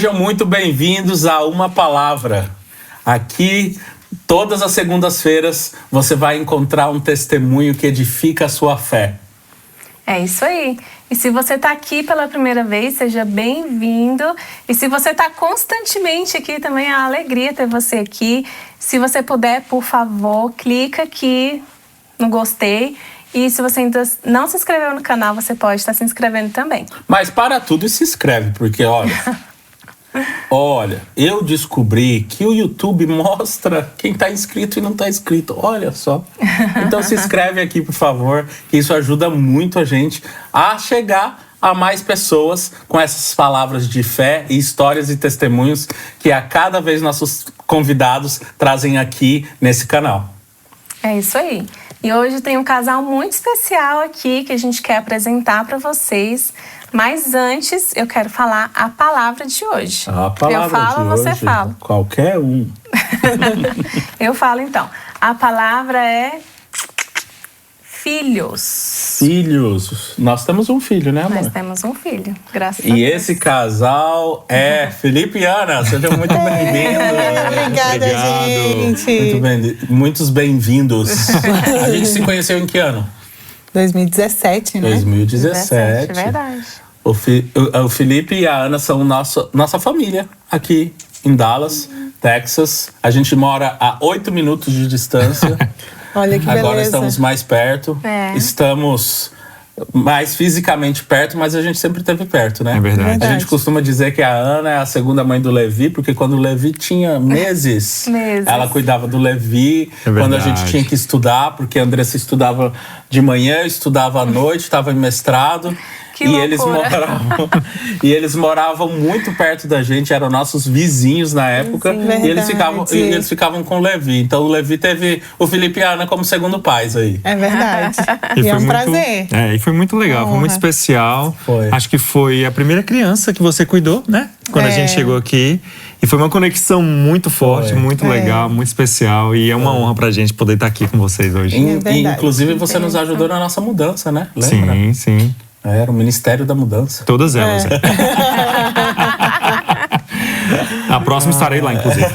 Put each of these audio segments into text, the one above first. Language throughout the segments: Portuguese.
Sejam muito bem-vindos a Uma Palavra. Aqui, todas as segundas-feiras, você vai encontrar um testemunho que edifica a sua fé. É isso aí. E se você está aqui pela primeira vez, seja bem-vindo. E se você está constantemente aqui, também é uma alegria ter você aqui. Se você puder, por favor, clica aqui no gostei. E se você ainda não se inscreveu no canal, você pode estar se inscrevendo também. Mas para tudo e se inscreve, porque olha, eu descobri que o YouTube mostra quem está inscrito e não está inscrito. Olha só. Então se inscreve aqui, por favor, que isso ajuda muito a gente a chegar a mais pessoas com essas palavras de fé e histórias e testemunhos que a cada vez nossos convidados trazem aqui nesse canal. É isso aí. E hoje tem um casal muito especial aqui que a gente quer apresentar para vocês. Mas antes, eu quero falar a palavra de hoje. A palavra eu falo, de hoje, você fala. Qualquer um. Eu falo então. A palavra é filhos. Filhos. Nós temos um filho, né, amor? Nós temos um filho, graças a Deus. E esse casal é Felipe e Ana. Sejam muito bem-vindos. Obrigada, gente. Muito muitos bem-vindos. A gente se conheceu em que ano? 2017, né? 2017. Verdade. O Felipe e a Ana são nossa família aqui em Dallas, Texas. A gente mora a 8 minutos de distância. Olha que beleza. Agora estamos mais perto. Estamos mais fisicamente perto, mas a gente sempre esteve perto, né? É verdade. A gente costuma dizer que a Ana é a segunda mãe do Levi, porque quando o Levi tinha meses, ela cuidava do Levi. Quando a gente tinha que estudar, porque a Andressa estudava de manhã, eu estudava à noite, estava em mestrado. E eles moravam muito perto da gente, eram nossos vizinhos na época. Sim, e eles ficavam com o Levi. Então o Levi teve o Felipe e a Ana como segundo pais aí. É verdade. E é um prazer. E foi muito legal, foi muito especial. Acho que foi a primeira criança que você cuidou, né? Quando a gente chegou aqui. E foi uma conexão muito forte, muito legal, muito especial. E é uma honra pra gente poder estar aqui com vocês hoje. E inclusive você nos ajudou na nossa mudança, né? Lembra? Sim, sim. Era o Ministério da Mudança. Todas elas. A próxima estarei lá, inclusive.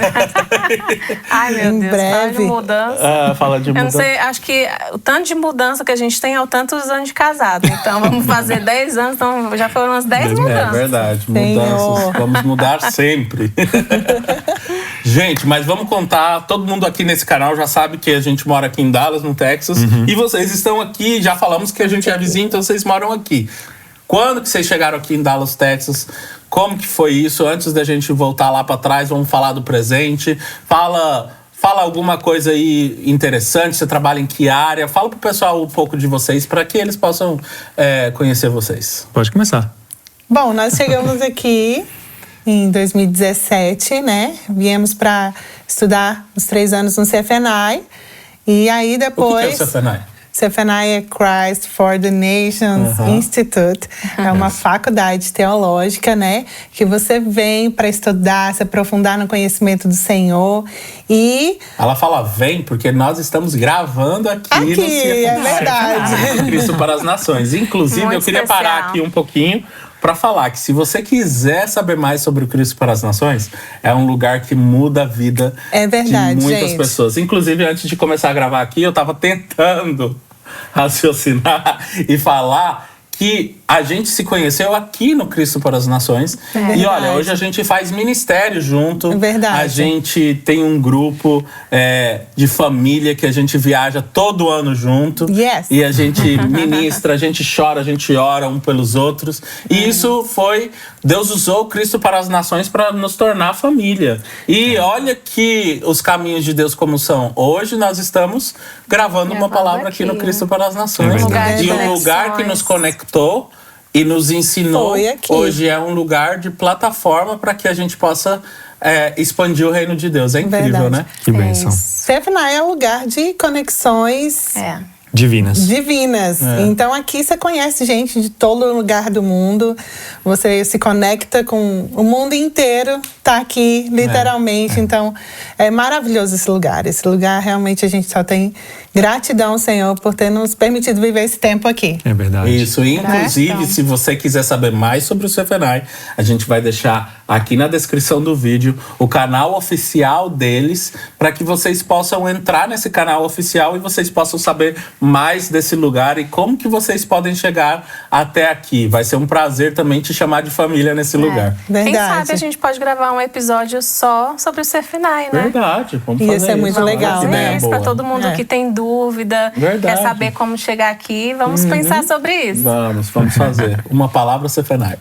Ai, meu Deus, fala de mudança. Fala de mudança. Eu não sei, acho que o tanto de mudança que a gente tem é o tanto dos anos de casado. Então vamos fazer 10 anos, então já foram umas 10 mudanças. É verdade, mudanças. Vamos mudar sempre. Gente, mas vamos contar, todo mundo aqui nesse canal já sabe que a gente mora aqui em Dallas, no Texas. E vocês estão aqui, já falamos que a gente é vizinho, então vocês moram aqui. Quando que vocês chegaram aqui em Dallas, Texas? Como que foi isso? Antes da gente voltar lá para trás, vamos falar do presente. Fala alguma coisa aí interessante, você trabalha em que área? Fala pro pessoal um pouco de vocês, para que eles possam conhecer vocês. Pode começar. Bom, nós chegamos aqui em 2017, né? Viemos para estudar os 3 anos no CFNI. E aí depois... O que é o CFNI? CFNI é Christ for the Nations Institute. É uma faculdade teológica, né? Que você vem para estudar, se aprofundar no conhecimento do Senhor. E... Ela fala vem, porque nós estamos gravando aqui no CFNI. É verdade. Cristo para as Nações. Inclusive, muito eu queria especial. parar aqui um pouquinho para falar que se você quiser saber mais sobre o Cristo para as Nações, é um lugar que muda a vida de muitas pessoas. Inclusive, antes de começar a gravar aqui, eu estava tentando raciocinar e falar que a gente se conheceu aqui no Cristo para as Nações. E olha, hoje a gente faz ministério junto. É verdade. A gente tem um grupo de família que a gente viaja todo ano junto. Yes. E a gente ministra, a gente chora, a gente ora um pelos outros. E isso foi... Deus usou o Cristo para as Nações para nos tornar família. E olha que os caminhos de Deus como são. Hoje nós estamos gravando uma palavra aqui no Cristo para as Nações. E o lugar que nos conectou e nos ensinou hoje é um lugar de plataforma para que a gente possa expandir o reino de Deus. É incrível, né? Que bênção. CFNI é um lugar de conexões divinas. Então aqui você conhece gente de todo lugar do mundo. Você se conecta com o mundo inteiro. Tá aqui, literalmente. Então é maravilhoso esse lugar. Esse lugar realmente a gente só tem gratidão, Senhor, por ter nos permitido viver esse tempo aqui. É verdade. Isso. Inclusive, se você quiser saber mais sobre o CFNI, a gente vai deixar aqui na descrição do vídeo o canal oficial deles, para que vocês possam entrar nesse canal oficial e vocês possam saber mais desse lugar e como que vocês podem chegar até aqui. Vai ser um prazer também te chamar de família nesse lugar. Verdade. Quem sabe a gente pode gravar um episódio só sobre o Sefinai, né? Verdade, vamos fazer Isso é muito legal, né? Para todo mundo que tem dúvida, quer saber como chegar aqui, vamos pensar sobre isso. Vamos fazer. Uma palavra Sefinai.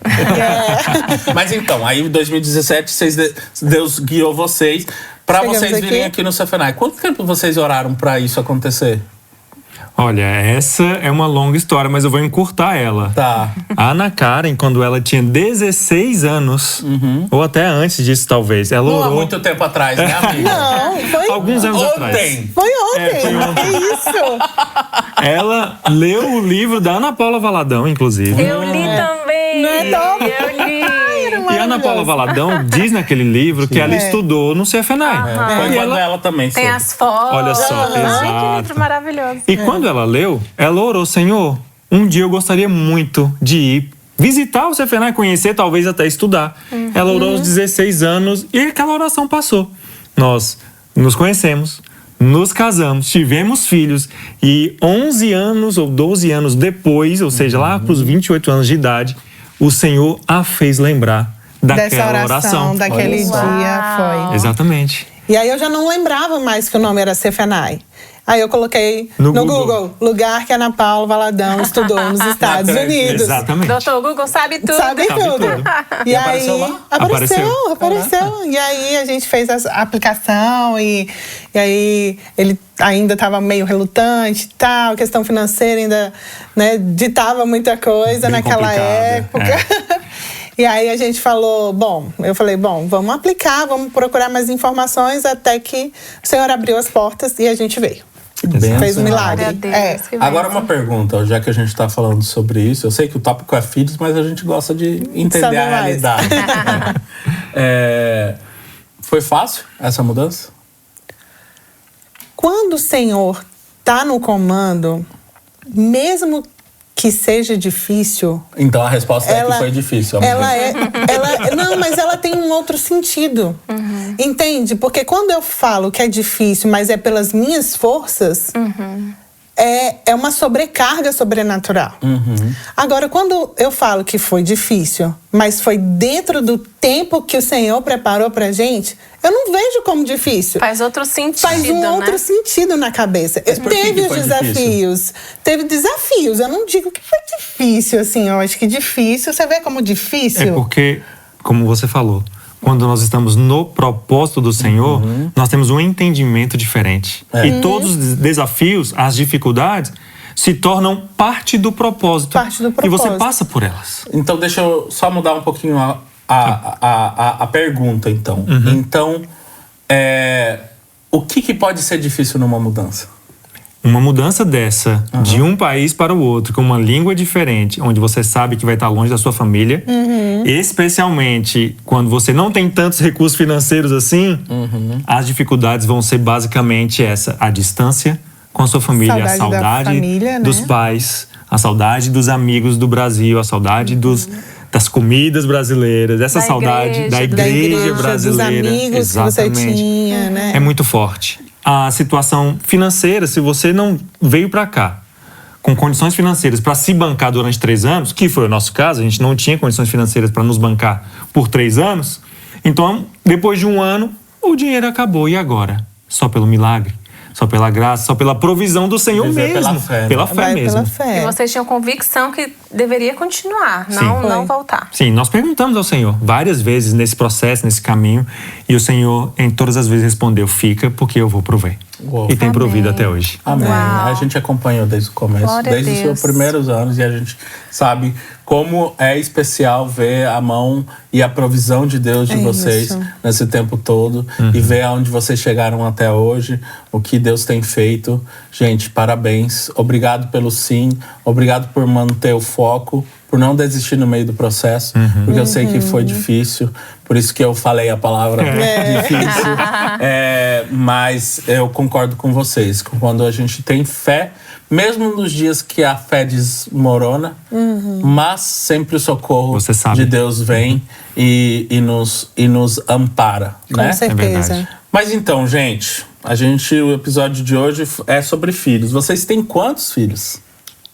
Mas então, aí em 2017 Deus guiou vocês para vocês virem aqui no Sefinai. Quanto tempo vocês oraram para isso acontecer? Olha, essa é uma longa história, mas eu vou encurtar ela. Tá. A Ana Karen, quando ela tinha 16 anos, ou até antes disso, talvez, ela Não há orou. muito tempo atrás, né, amiga? Não, foi Alguns anos atrás. Ontem! Foi ontem. Foi ontem. Que isso? Ela leu o livro da Ana Paula Valadão, inclusive. Eu li também. Não é top? Eu li. E a Ana Paula Valadão diz naquele livro que ela estudou no CFNAI. Foi E quando ela também Tem soube. as fotos. Olha só, Que exato. livro maravilhoso. E quando ela leu, ela orou: Senhor, um dia eu gostaria muito de ir visitar o CFNAI, conhecer, talvez até estudar. Ela orou aos 16 anos e aquela oração passou. Nós nos conhecemos, nos casamos, tivemos filhos e 11 anos ou 12 anos depois, ou seja, lá para os 28 anos de idade, o Senhor a fez lembrar daquela oração. Daquele dia, foi. Exatamente. E aí eu já não lembrava mais que o nome era Sefinai. Aí eu coloquei No no Google. Google, lugar que a Ana Paula Valadão estudou nos Estados Unidos. Exatamente. Doutor Google sabe tudo. Sabe tudo. E aí, apareceu lá? Apareceu. E aí a gente fez a aplicação e aí ele ainda estava meio relutante e tal, questão financeira ainda, né, ditava muita coisa Bem naquela complicada, época. E aí a gente eu falei, vamos aplicar, vamos procurar mais informações até que o Senhor abriu as portas e a gente veio. Benção. Fez um milagre. Glória a Deus, que Agora bênção. uma pergunta, já que a gente está falando sobre isso. Eu sei que o tópico é filhos, mas a gente gosta de entender Sabe a mais. realidade. Foi fácil essa mudança? Quando o Senhor está no comando, mesmo que seja difícil, Então a resposta é que foi difícil. não, mas ela tem um outro sentido. Entende? Porque quando eu falo que é difícil, mas é pelas minhas forças, é uma sobrecarga sobrenatural. Agora, quando eu falo que foi difícil, mas foi dentro do tempo que o Senhor preparou pra gente, eu não vejo como difícil. Faz outro sentido, Faz um né? outro sentido na cabeça. Mas por que Teve que os foi desafios. Teve desafios. Eu não digo que foi difícil, assim. Eu acho que difícil, você vê como difícil? É porque, como você falou, quando nós estamos no propósito do Senhor, nós temos um entendimento diferente. E todos os desafios, as dificuldades, se tornam parte do propósito. Parte do E você propósito. passa por elas. Então deixa eu só mudar um pouquinho a pergunta, então. Então, o que pode ser difícil numa mudança? Uma mudança dessa, de um país para o outro, com uma língua diferente, onde você sabe que vai estar longe da sua família, especialmente quando você não tem tantos recursos financeiros assim, as dificuldades vão ser basicamente a distância com a sua família, a Saudade da saudade família, dos né? pais, a saudade dos amigos do Brasil, a saudade das comidas brasileiras, essa Da saudade igreja, da da igreja dos brasileira. amigos Exatamente. que você tinha, né? É muito forte. A situação financeira, se você não veio para cá com condições financeiras para se bancar durante 3 anos, que foi o nosso caso, a gente não tinha condições financeiras para nos bancar por 3 anos, então, depois de 1 ano, o dinheiro acabou. E agora? Só pelo milagre, só pela graça, só pela provisão do Senhor Viver mesmo. pela fé, né? Pela fé Vai mesmo. pela fé. E vocês tinham convicção que deveria continuar, Sim. não voltar. Sim, nós perguntamos ao Senhor várias vezes nesse processo, nesse caminho, e o Senhor, em todas as vezes, respondeu: fica, porque eu vou prover. Uou. E tem Amém. provido até hoje. Amém. Uau. A gente acompanhou desde o começo, Glória a desde os Deus. seus primeiros anos, e a gente sabe como é especial ver a mão e a provisão de Deus de É vocês isso. nesse tempo todo e ver aonde vocês chegaram até hoje, o que Deus tem feito. Gente, parabéns. Obrigado pelo sim, obrigado por manter o foco por não desistir no meio do processo, porque eu sei que foi difícil, por isso que eu falei a palavra difícil. Mas eu concordo com vocês, quando a gente tem fé, mesmo nos dias que a fé desmorona, mas sempre o socorro de Deus vem e nos ampara. Com certeza. Mas então, gente, o episódio de hoje é sobre filhos. Vocês têm quantos filhos?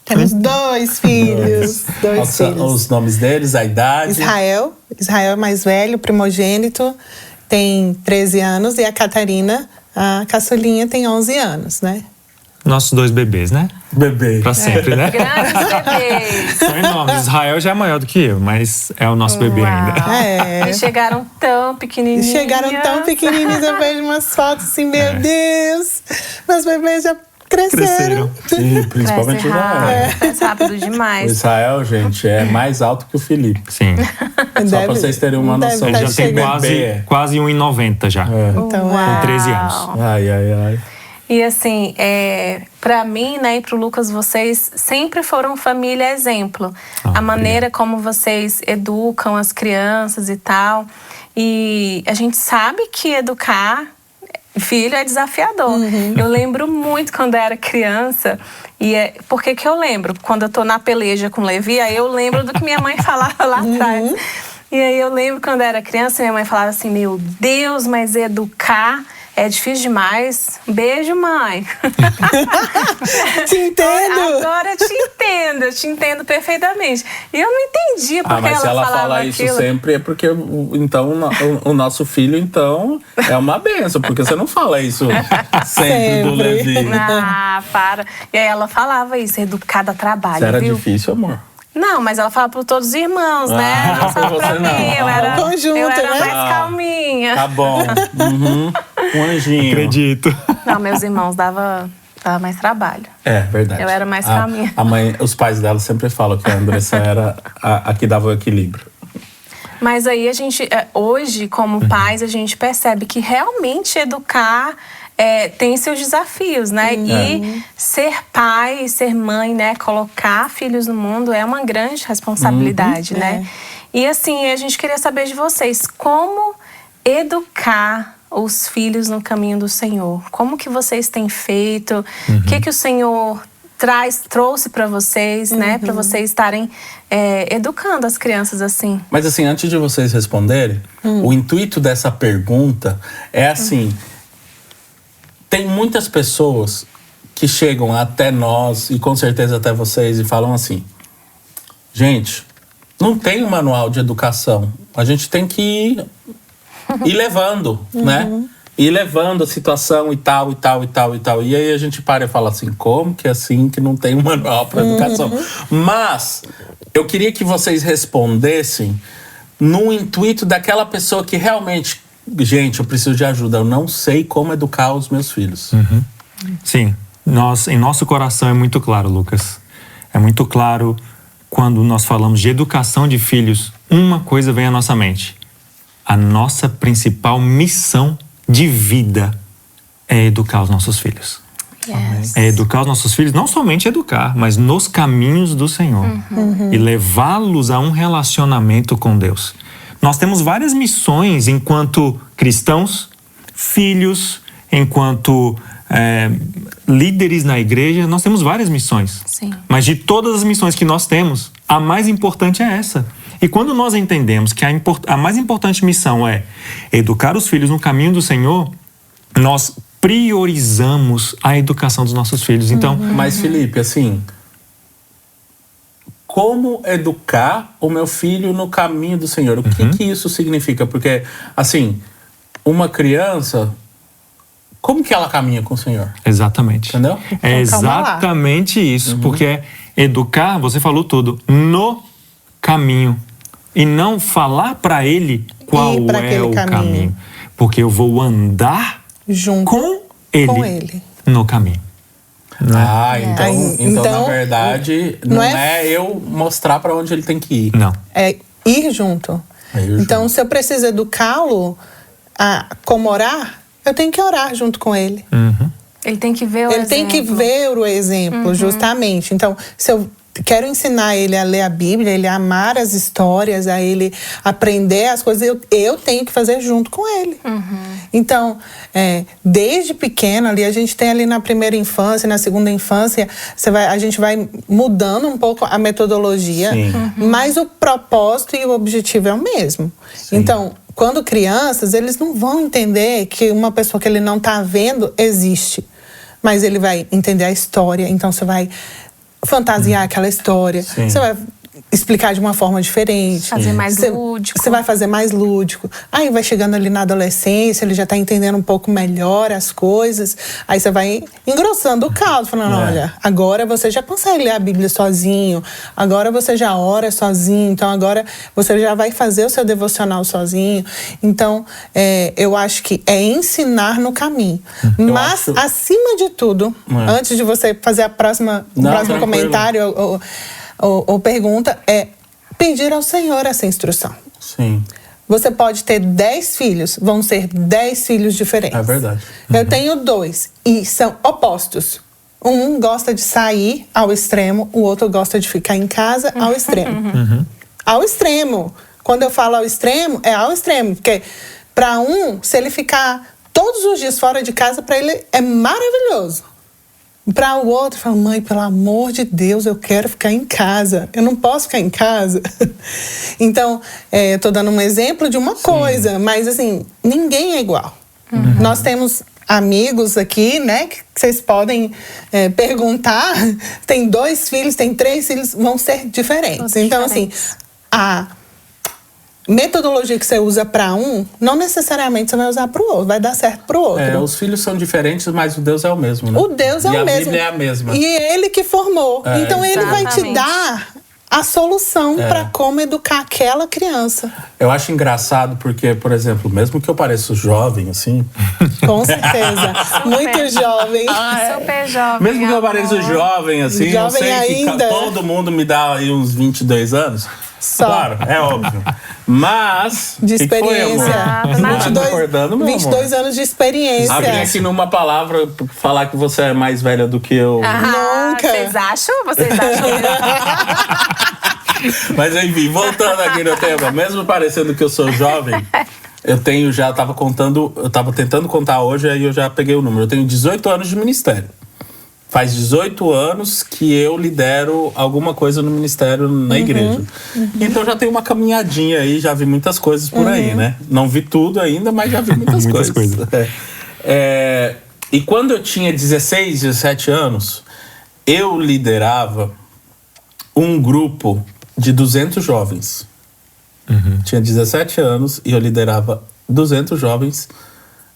Temos 2 filhos. Dois filhos. Os nomes deles, a idade? Israel é mais velho, primogênito, tem 13 anos. E a Catarina, a caçulinha, tem 11 anos, né? Nossos 2 bebês, né? Bebê. Pra sempre, né? Grandes bebês. São enormes. Israel já é maior do que eu, mas é o nosso bebê ainda. E chegaram tão pequenininhos. Eu vejo umas fotos assim, meu Deus. Meus bebês já cresceram. Sim, principalmente o Israel. Cresce rápido O demais. Israel, gente, é mais alto que o Felipe. Sim. Só pra vocês terem uma noção. Ele já tem quase 1,90 já. Então, com 13 anos. Ai. E assim, para mim, né, e pro Lucas, vocês sempre foram família exemplo. A maneira como vocês educam as crianças e tal. E a gente sabe que educar filho é desafiador. Eu lembro muito quando eu era criança. Por que eu lembro? Quando eu tô na peleja com o Levi, aí eu lembro do que minha mãe falava lá atrás. E aí eu lembro quando eu era criança, minha mãe falava assim, meu Deus, mas educar é difícil demais. Beijo, mãe. Te entendo. Agora eu te entendo perfeitamente. E eu não entendia porque mas se ela fala aquilo. isso sempre é porque então o nosso filho então é uma benção, porque você não fala isso sempre do Levi. Para. E aí ela falava isso, educar dá trabalho, Isso era viu? difícil, amor? Não, mas ela fala para todos os irmãos, né? Não só pra mim. Eu era mais calminha. Tá bom. Um anjinho. Acredito. Não, meus irmãos dava mais trabalho. É, verdade. Eu era mais calminha. Os pais dela sempre falam que a Andressa era a que dava o equilíbrio. Mas aí a gente, hoje, como pais, a gente percebe que realmente educar tem seus desafios, né? E ser pai, ser mãe, né? Colocar filhos no mundo é uma grande responsabilidade, né? E assim, a gente queria saber de vocês, como educar os filhos no caminho do Senhor? Como que vocês têm feito? O que o Senhor trouxe para vocês, né? Para vocês estarem educando as crianças assim. Mas assim, antes de vocês responderem, o intuito dessa pergunta é assim... Tem muitas pessoas que chegam até nós, e com certeza até vocês, e falam assim... Gente, não tem um manual de educação. A gente tem que ir levando, né? Ir levando a situação e tal. E aí a gente para e fala assim... Como que é assim que não tem um manual para educação? Mas eu queria que vocês respondessem no intuito daquela pessoa que realmente... Gente, eu preciso de ajuda. Eu não sei como educar os meus filhos. Sim. Em nosso coração é muito claro, Lucas. É muito claro quando nós falamos de educação de filhos. Uma coisa vem à nossa mente. A nossa principal missão de vida é educar os nossos filhos. Yes. É educar os nossos filhos, não somente educar, mas nos caminhos do Senhor. E levá-los a um relacionamento com Deus. Nós temos várias missões enquanto cristãos, filhos, enquanto líderes na igreja. Nós temos várias missões. Sim. Mas de todas as missões que nós temos, a mais importante é essa. E quando nós entendemos que a mais importante missão é educar os filhos no caminho do Senhor, nós priorizamos a educação dos nossos filhos. Então, Mas, Felipe, assim... Como educar o meu filho no caminho do Senhor? O que isso significa? Porque, assim, uma criança, como que ela caminha com o Senhor? Exatamente. Entendeu? É exatamente isso. Porque educar, você falou tudo, no caminho. E não falar para ele qual é o caminho. Porque eu vou andar junto com ele no caminho. Então na verdade, não é eu mostrar para onde ele tem que ir. Não. É ir junto. Então, se eu preciso educá-lo a como orar, eu tenho que orar junto com ele. Ele tem que ver o exemplo. Ele tem que ver o exemplo, justamente. Então, se eu quero ensinar ele a ler a Bíblia, ele a amar as histórias, a ele aprender as coisas, eu tenho que fazer junto com ele. Então, desde pequeno ali, a gente tem ali na primeira infância, na segunda infância, a gente vai mudando um pouco a metodologia, mas o propósito e o objetivo é o mesmo. Sim. Então, quando crianças, eles não vão entender que uma pessoa que ele não está vendo existe. Mas ele vai entender a história, então você vai fantasiar aquela história. Sim. Você vai explicar de uma forma diferente. Fazer mais lúdico. Você vai fazer mais lúdico. Aí vai chegando ali na adolescência, ele já está entendendo um pouco melhor as coisas. Aí você vai engrossando o caldo, falando, olha, agora você já consegue ler a Bíblia sozinho. Agora você já ora sozinho. Então agora você já vai fazer o seu devocional sozinho. Então, eu acho que é ensinar no caminho. Mas, acima de tudo, antes de você fazer o próximo comentário ou pergunta, é pedir ao Senhor essa instrução. Sim. Você pode ter 10 filhos, vão ser 10 filhos diferentes. É verdade. Eu tenho 2 e são opostos. Um gosta de sair ao extremo, o outro gosta de ficar em casa ao extremo. Ao extremo. Quando eu falo ao extremo, é ao extremo. Porque para se ele ficar todos os dias fora de casa, para ele é maravilhoso. Para o outro, fala, mãe, pelo amor de Deus, eu quero ficar em casa. Eu não posso ficar em casa. Então, eu tô dando um exemplo de uma coisa, mas assim, ninguém é igual. Nós temos amigos aqui, né, que vocês podem perguntar. Tem 2 filhos, tem 3 filhos, vão ser diferentes. Então, assim, a metodologia que você usa para não necessariamente você vai usar para o outro, vai dar certo para o outro. Os filhos são diferentes, mas o Deus é o mesmo, né? O Deus é o mesmo. E a Bíblia é a mesma. E ele que formou. Então ele vai te dar a solução para como educar aquela criança. Eu acho engraçado porque, por exemplo, mesmo que eu pareça jovem, assim... Com certeza. Muito jovem. Super jovem. Mesmo que eu pareça jovem, assim, eu sei ainda. Que todo mundo me dá aí uns 22 anos. Só. Claro, é óbvio. Mas... De experiência. Que 22 anos de experiência. Abri aqui numa palavra falar que você é mais velha do que eu. Nunca. Vocês acham? Mas enfim, voltando aqui no tema. Mesmo parecendo que eu sou jovem, eu tava tentando contar hoje, aí eu já peguei o número. Eu tenho 18 anos de ministério. Faz 18 anos que eu lidero alguma coisa no ministério na igreja. Então já tenho uma caminhadinha aí, já vi muitas coisas por aí, né? Não vi tudo ainda, mas já vi muitas coisas. E quando eu tinha 16, 17 anos, eu liderava um grupo de 200 jovens. Tinha 17 anos e eu liderava 200 jovens.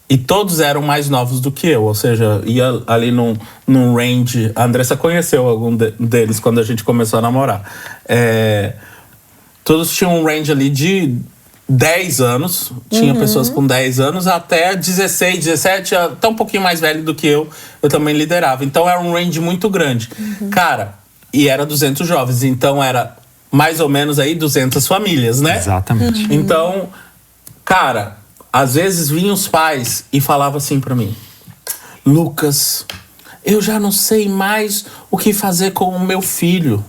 E todos eram mais novos do que eu, ou seja, ia ali num range... A Andressa conheceu algum deles quando a gente começou a namorar. Todos tinham um range ali de 10 anos. Tinha pessoas com 10 anos até 16, 17, até um pouquinho mais velho do que eu também liderava. Então era um range muito grande. Cara, e era 200 jovens, então era mais ou menos aí 200 famílias, né? Exatamente. Então, cara... Às vezes vinham os pais e falavam assim pra mim: Lucas, eu já não sei mais o que fazer com o meu filho.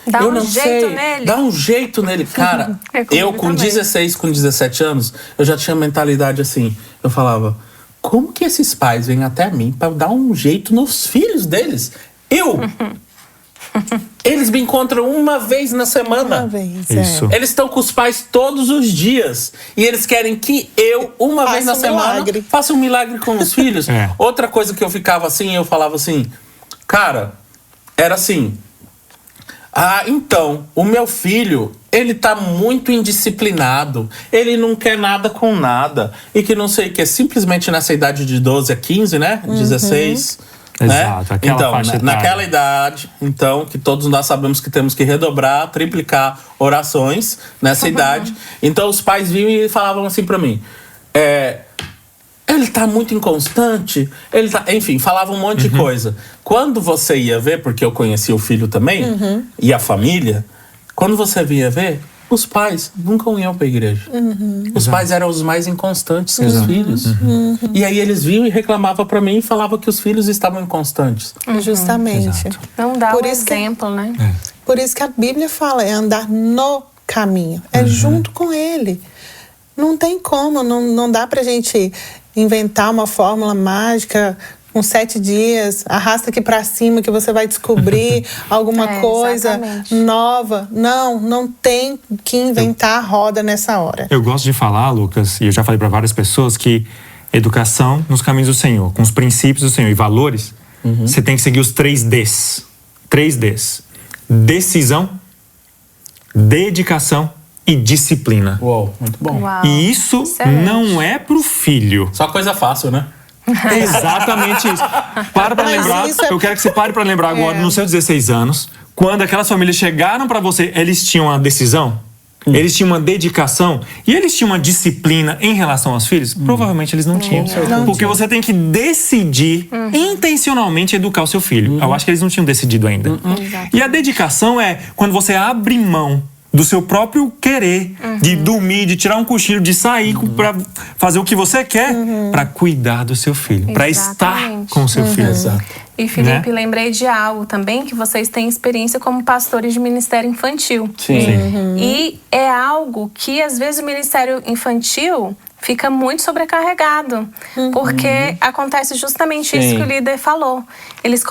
Dá um jeito nele. Dá um jeito nele. Cara, eu com 16, com 17 anos, eu já tinha mentalidade assim. Eu falava, como que esses pais vêm até mim pra dar um jeito nos filhos deles? Eles me encontram uma vez na semana. Uma vez, Isso. Eles estão com os pais todos os dias. E eles querem que eu, uma vez na semana, faça um milagre com os filhos. Outra coisa que eu ficava assim, eu falava assim... Cara, era assim... então, o meu filho, ele tá muito indisciplinado. Ele não quer nada com nada. E que não sei o que. Simplesmente nessa idade de 12 a 15, né? 16... Exato, aquela faixa etária. Naquela idade, então, que todos nós sabemos que temos que redobrar, triplicar orações nessa idade. Então, os pais vinham e falavam assim pra mim, ele tá muito inconstante, enfim, falavam um monte de coisa. Quando você ia ver, porque eu conhecia o filho também, e a família, quando você vinha ver, os pais nunca iam pra igreja. Os pais eram os mais inconstantes que os filhos. E aí eles vinham e reclamavam pra mim e falavam que os filhos estavam inconstantes. Justamente. Não dá exemplo, né? por isso que a Bíblia fala, é andar no caminho, é junto com ele. Não tem como, não dá pra gente inventar uma fórmula mágica com 7 dias, arrasta aqui pra cima que você vai descobrir alguma coisa nova. Não tem que inventar a roda nessa hora. Eu gosto de falar, Lucas, e eu já falei para várias pessoas, que educação nos caminhos do Senhor, com os princípios do Senhor e valores, você tem que seguir os 3 Ds. 3 Ds. Decisão, dedicação e disciplina. Uou, muito bom. Uau, e isso não é pro filho. Só coisa fácil, né? Exatamente isso. Para lembrar, eu quero que você pare para lembrar agora, nos seus 16 anos, quando aquelas famílias chegaram para você, eles tinham uma decisão, eles tinham uma dedicação e eles tinham uma disciplina em relação aos filhos? Provavelmente eles não tinham. Porque você tem que decidir intencionalmente educar o seu filho. Eu acho que eles não tinham decidido ainda. E a dedicação é quando você abre mão do seu próprio querer, de dormir, de tirar um cochilo, de sair para fazer o que você quer, para cuidar do seu filho, para estar com o seu filho. Exato. E Felipe, lembrei de algo também, que vocês têm experiência como pastores de ministério infantil. Sim. E é algo que às vezes o ministério infantil fica muito sobrecarregado, porque acontece justamente isso que o líder falou. Eles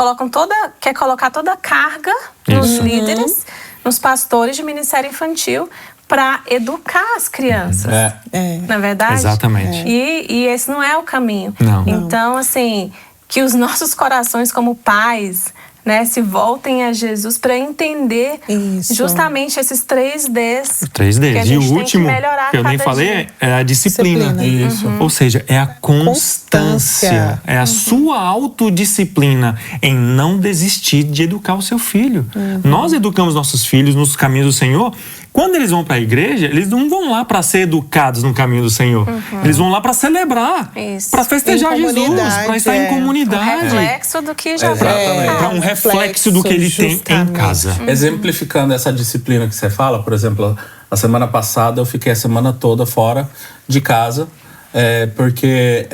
quer colocar toda a carga nos líderes, nos pastores de ministério infantil, para educar as crianças. Na verdade? Exatamente. E esse não é o caminho. Não. Então, assim, que os nossos corações como pais, né, se voltem a Jesus para entender justamente esses 3 Ds. 3 Ds. Que a E gente o último, que eu nem falei, é a disciplina. Isso. Ou seja, é a constância. É a sua autodisciplina em não desistir de educar o seu filho. Nós educamos nossos filhos nos caminhos do Senhor. Quando eles vão para a igreja, eles não vão lá para ser educados no caminho do Senhor. Eles vão lá para celebrar, para festejar Jesus, para estar em comunidade. Um reflexo do que já Um reflexo do que ele tem em casa. Exemplificando essa disciplina que você fala, por exemplo, a semana passada eu fiquei a semana toda fora de casa, porque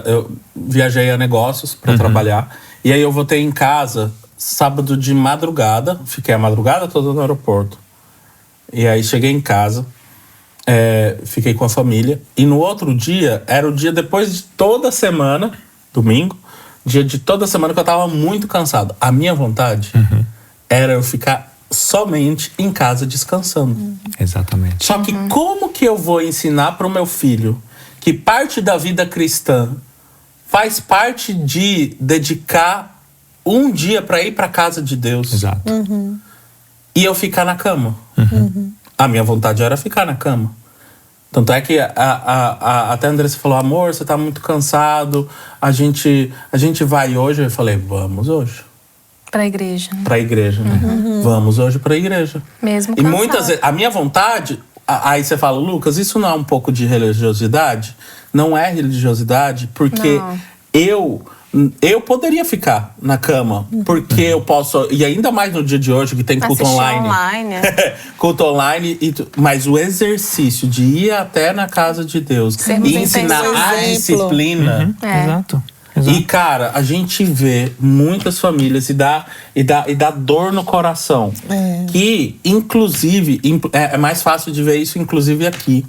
eu viajei a negócios para trabalhar. E aí eu voltei em casa sábado de madrugada, fiquei a madrugada toda no aeroporto. E aí cheguei em casa, fiquei com a família. E no outro dia, era o dia depois de toda a semana, domingo, dia de toda a semana que eu tava muito cansado. A minha vontade era eu ficar somente em casa descansando. Exatamente. Só que como que eu vou ensinar para o meu filho que parte da vida cristã faz parte de dedicar um dia para ir para casa de Deus? Exato. E eu ficar na cama. A minha vontade era ficar na cama. Tanto é que até a Andressa falou, amor, você tá muito cansado, a gente vai hoje. Eu falei, vamos hoje. Pra igreja. Pra igreja, né? Vamos hoje pra igreja. Mesmo E cansado. muitas vezes, a minha vontade, aí você fala, Lucas, isso não é um pouco de religiosidade? Não é religiosidade, porque eu poderia ficar na cama, porque eu posso, e ainda mais no dia de hoje que tem culto online. Culto online, mas o exercício de ir até na casa de Deus e ensinar a disciplina. Exato. E, cara, a gente vê muitas famílias e dá dor no coração. Que, inclusive, é mais fácil de ver isso, inclusive, aqui.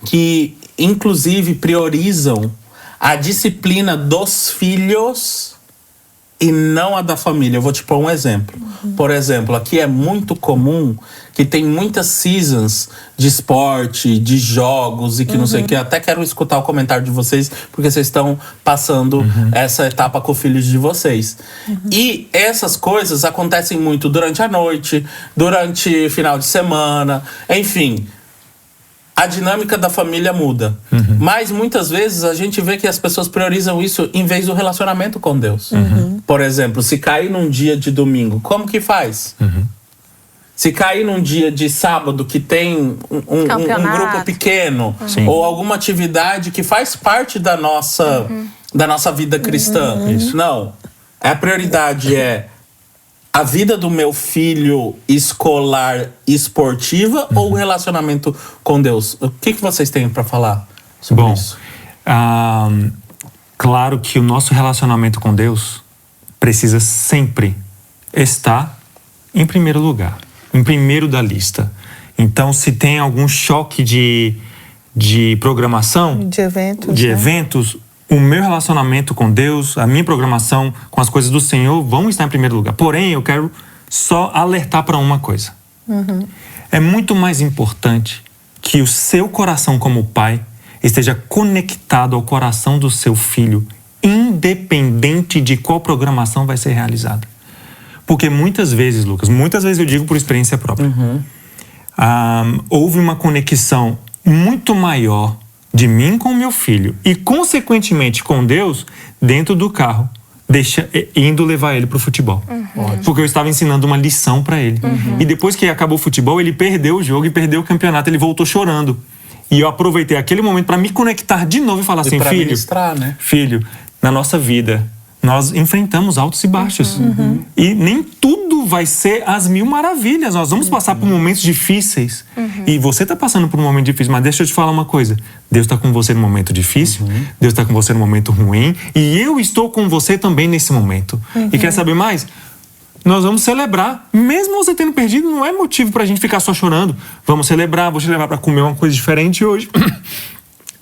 Que, inclusive, priorizam a disciplina dos filhos e não a da família. Eu vou te pôr um exemplo. Por exemplo, aqui é muito comum que tem muitas seasons de esporte, de jogos e que não sei o que. Eu até quero escutar o comentário de vocês, porque vocês estão passando essa etapa com os filhos de vocês. E essas coisas acontecem muito durante a noite, durante final de semana, enfim. A dinâmica da família muda. Mas muitas vezes a gente vê que as pessoas priorizam isso em vez do relacionamento com Deus. Por exemplo, se cair num dia de domingo, como que faz? Se cair num dia de sábado que tem um grupo pequeno, ou alguma atividade que faz parte da nossa vida cristã. Não. A prioridade é a vida do meu filho escolar esportiva ou o relacionamento com Deus? O que vocês têm para falar sobre isso? Claro que o nosso relacionamento com Deus precisa sempre estar em primeiro lugar. em primeiro da lista. Então, se tem algum choque de programação, de eventos, o meu relacionamento com Deus, a minha programação com as coisas do Senhor vão estar em primeiro lugar. Porém, eu quero só alertar para uma coisa. É muito mais importante que o seu coração como pai esteja conectado ao coração do seu filho, independente de qual programação vai ser realizada. Porque muitas vezes, Lucas, eu digo por experiência própria, houve uma conexão muito maior de mim com meu filho e, consequentemente, com Deus dentro do carro, indo levar ele para o futebol. Porque eu estava ensinando uma lição para ele. E depois que acabou o futebol, ele perdeu o jogo e perdeu o campeonato. Ele voltou chorando. E eu aproveitei aquele momento para me conectar de novo e falar assim, filho, ministrar, né? Filho, na nossa vida, nós enfrentamos altos e baixos. E nem tudo vai ser as mil maravilhas. Nós vamos passar por momentos difíceis. E você está passando por um momento difícil, mas deixa eu te falar uma coisa. Deus está com você no momento difícil, Deus está com você no momento ruim, e eu estou com você também nesse momento. E quer saber mais? Nós vamos celebrar. Mesmo você tendo perdido, não é motivo pra gente ficar só chorando. Vamos celebrar, vou te levar pra comer uma coisa diferente hoje.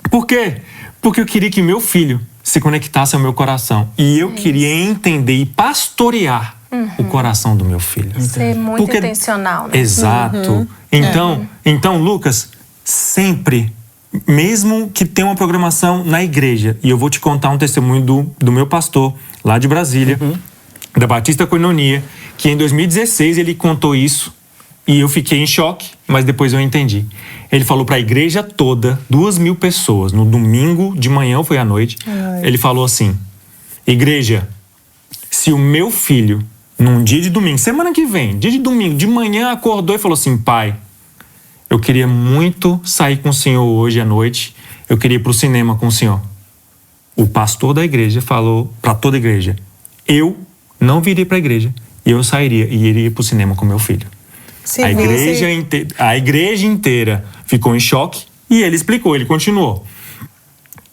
Por quê? Porque eu queria que meu filho se conectasse ao meu coração. E eu queria entender e pastorear o coração do meu filho. Ser muito intencional, né? Exato. Então, Lucas, sempre, mesmo que tenha uma programação na igreja, e eu vou te contar um testemunho do meu pastor lá de Brasília, da Batista Koinonia, que em 2016 ele contou isso e eu fiquei em choque, mas depois eu entendi. Ele falou para a igreja toda, 2.000 pessoas, no domingo de manhã ou foi à noite, ele falou assim, igreja, se o meu filho, num dia de domingo, semana que vem, dia de domingo, de manhã acordou e falou assim, pai, eu queria muito sair com o senhor hoje à noite, eu queria ir pro cinema com o senhor. O pastor da igreja falou para toda a igreja, eu não viria para a igreja e eu sairia e iria para o cinema com meu filho. Sim, a igreja inteira ficou em choque e ele explicou, ele continuou.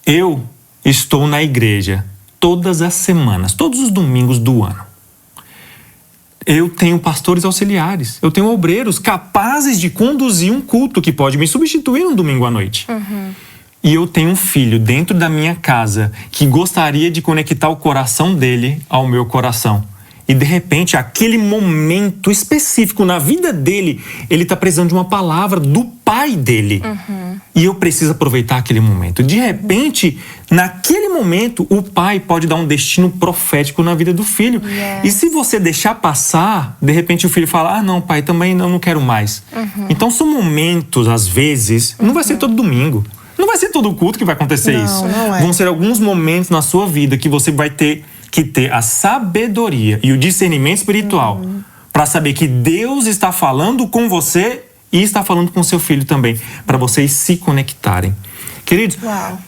Eu estou na igreja todas as semanas, todos os domingos do ano. Eu tenho pastores auxiliares, eu tenho obreiros capazes de conduzir um culto que pode me substituir um domingo à noite. E eu tenho um filho dentro da minha casa que gostaria de conectar o coração dele ao meu coração. E de repente, aquele momento específico na vida dele, ele está precisando de uma palavra do pai dele. E eu preciso aproveitar aquele momento. De repente, naquele momento, o pai pode dar um destino profético na vida do filho. E se você deixar passar, de repente o filho fala, ah não, pai, também não quero mais. Então são momentos, às vezes, não vai ser todo domingo. Não vai ser todo culto que vai acontecer isso. Não é. Vão ser alguns momentos na sua vida que você vai ter que ter a sabedoria e o discernimento espiritual para saber que Deus está falando com você e está falando com seu filho também, para vocês se conectarem. Queridos,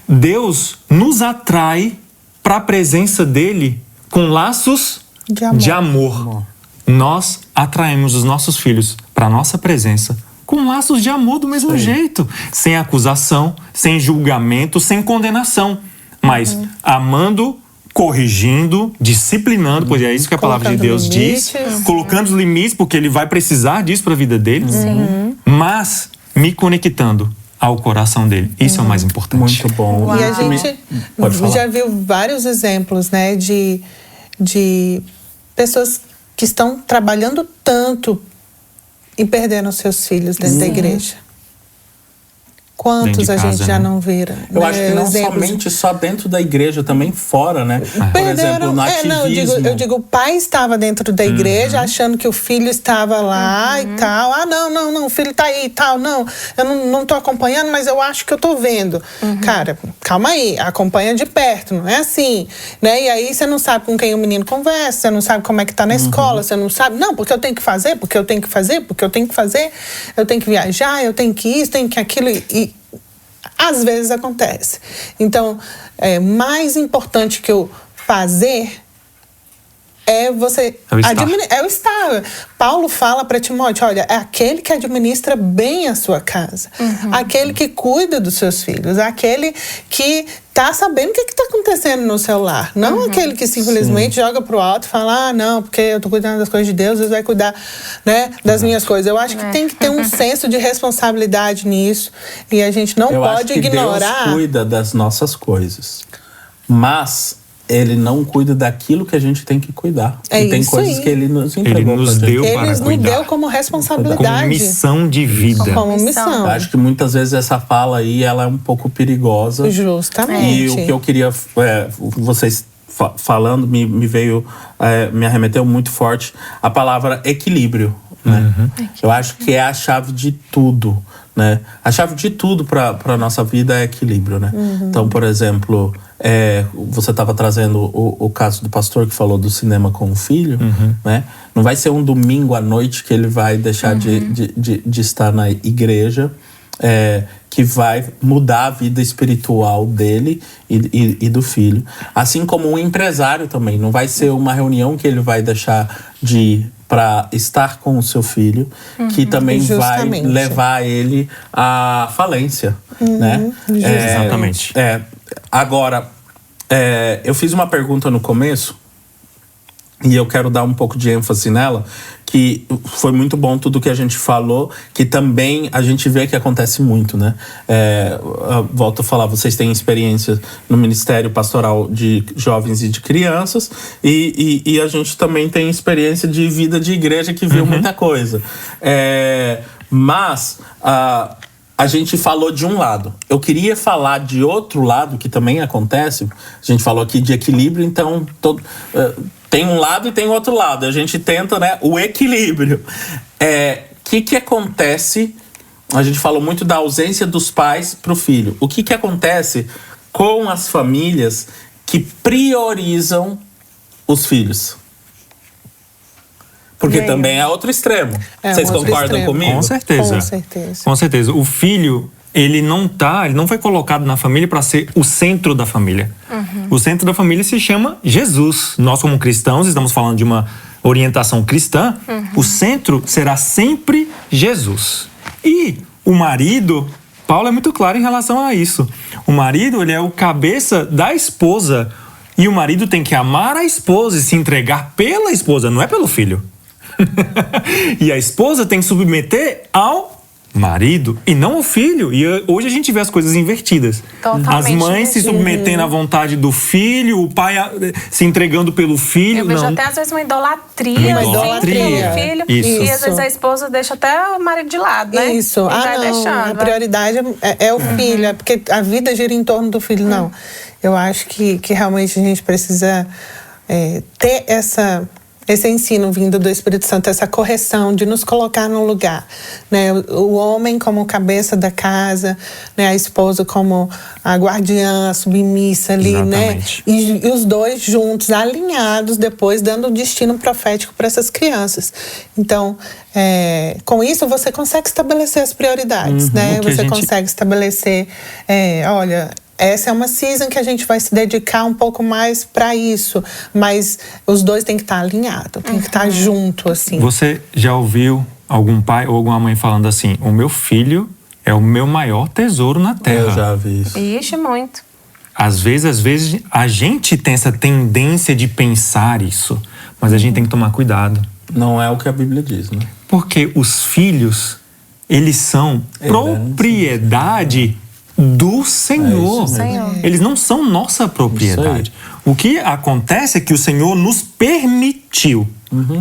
Deus nos atrai para a presença dele com laços de amor. Nós atraímos os nossos filhos para a nossa presença com laços de amor do mesmo jeito, sem acusação, sem julgamento, sem condenação, mas amando, corrigindo, disciplinando, pois é isso que a palavra de Deus diz, colocando os limites, porque ele vai precisar disso para a vida dele, mas me conectando ao coração dele. Isso é o mais importante. Muito bom. E a gente já viu vários exemplos, né, de pessoas que estão trabalhando tanto e perderam seus filhos dentro da igreja. Quantos a gente já não vira? Eu acho que não somente só dentro da igreja, também fora, né? Por exemplo, no ativismo. Eu digo, o pai estava dentro da igreja achando que o filho estava lá e tal. Ah, não, o filho está aí e tal. Não, eu não estou acompanhando, mas eu acho que eu estou vendo. Cara, calma aí, acompanha de perto, não é assim, né? E aí você não sabe com quem o menino conversa, você não sabe como é que está na escola, você não sabe, não, porque eu tenho que fazer, porque eu tenho que fazer, eu tenho que viajar, eu tenho que isso, tenho que aquilo e às vezes acontece. Então, é mais importante que eu fazer você é o estar. Paulo fala para Timóteo, olha, é aquele que administra bem a sua casa, aquele que cuida dos seus filhos, aquele que tá sabendo o que tá acontecendo no seu lar, não aquele que simplesmente joga pro alto e fala, não, porque eu tô cuidando das coisas de Deus, Deus vai cuidar, né, das minhas coisas. Eu acho que tem que ter um senso de responsabilidade nisso, e a gente não pode ignorar. Deus cuida das nossas coisas, mas Ele não cuida daquilo que a gente tem que cuidar. E tem coisas que Ele nos entregou. Ele nos deu para cuidar. Ele nos deu como responsabilidade. Como missão de vida. Como missão. Eu acho que muitas vezes essa fala aí, ela é um pouco perigosa. Justamente. E o que eu queria... vocês falando, me veio... me arremeteu muito forte a palavra equilíbrio. Né? Eu acho que é a chave de tudo. Né? A chave de tudo para a nossa vida é equilíbrio. Né? Então, por exemplo... você estava trazendo o caso do pastor que falou do cinema com o filho, né? Não vai ser um domingo à noite que ele vai deixar de estar na igreja, que vai mudar a vida espiritual dele e do filho. Assim como um empresário também. Não vai ser uma reunião que ele vai deixar de ir para estar com o seu filho, que também vai levar ele à falência. Né? Exatamente. Agora, eu fiz uma pergunta no começo e eu quero dar um pouco de ênfase nela, que foi muito bom tudo que a gente falou, que também a gente vê que acontece muito, né? Volto a falar, vocês têm experiência no Ministério Pastoral de Jovens e de Crianças, e a gente também tem experiência de vida de igreja que viu muita coisa. Mas... a gente falou de um lado. Eu queria falar de outro lado que também acontece. A gente falou aqui de equilíbrio, então tem um lado e tem outro lado. A gente tenta, né, o equilíbrio. Que acontece? A gente falou muito da ausência dos pais para o filho. O que acontece com as famílias que priorizam os filhos? Porque também é outro extremo. Vocês concordam comigo? Com certeza. Com certeza. O filho, ele não foi colocado na família para ser o centro da família. O centro da família se chama Jesus. Nós, como cristãos, estamos falando de uma orientação cristã. O centro será sempre Jesus. E o marido, Paulo é muito claro em relação a isso. O marido, ele é o cabeça da esposa. E o marido tem que amar a esposa e se entregar pela esposa, não é pelo filho. E a esposa tem que submeter ao marido e não ao filho. E hoje a gente vê as coisas invertidas. Totalmente. As mães se submetendo à vontade do filho, o pai se entregando pelo filho. Eu vejo até às vezes uma idolatria pelo filho. Isso. E às vezes a esposa deixa até o marido de lado, né? Isso. A prioridade é o filho, porque a vida gira em torno do filho. Não. Eu acho que realmente a gente precisa ter esse ensino vindo do Espírito Santo, essa correção de nos colocar no lugar, né? O homem como cabeça da casa, né? A esposa como a guardiã, a submissa ali, exatamente, né? E os dois juntos, alinhados, depois dando o destino profético para essas crianças. Então, com isso você consegue estabelecer as prioridades, né? Você consegue estabelecer, olha, essa é uma season que a gente vai se dedicar um pouco mais para isso, mas os dois têm que estar alinhados, tem que estar junto, assim. Você já ouviu algum pai ou alguma mãe falando assim: o meu filho é o meu maior tesouro na terra? Eu já vi isso. Ixi, muito. Às vezes a gente tem essa tendência de pensar isso, mas a gente tem que tomar cuidado. Não é o que a Bíblia diz, né? Porque os filhos, eles são propriedade do Senhor. Eles não são nossa propriedade. O que acontece é que o Senhor nos permitiu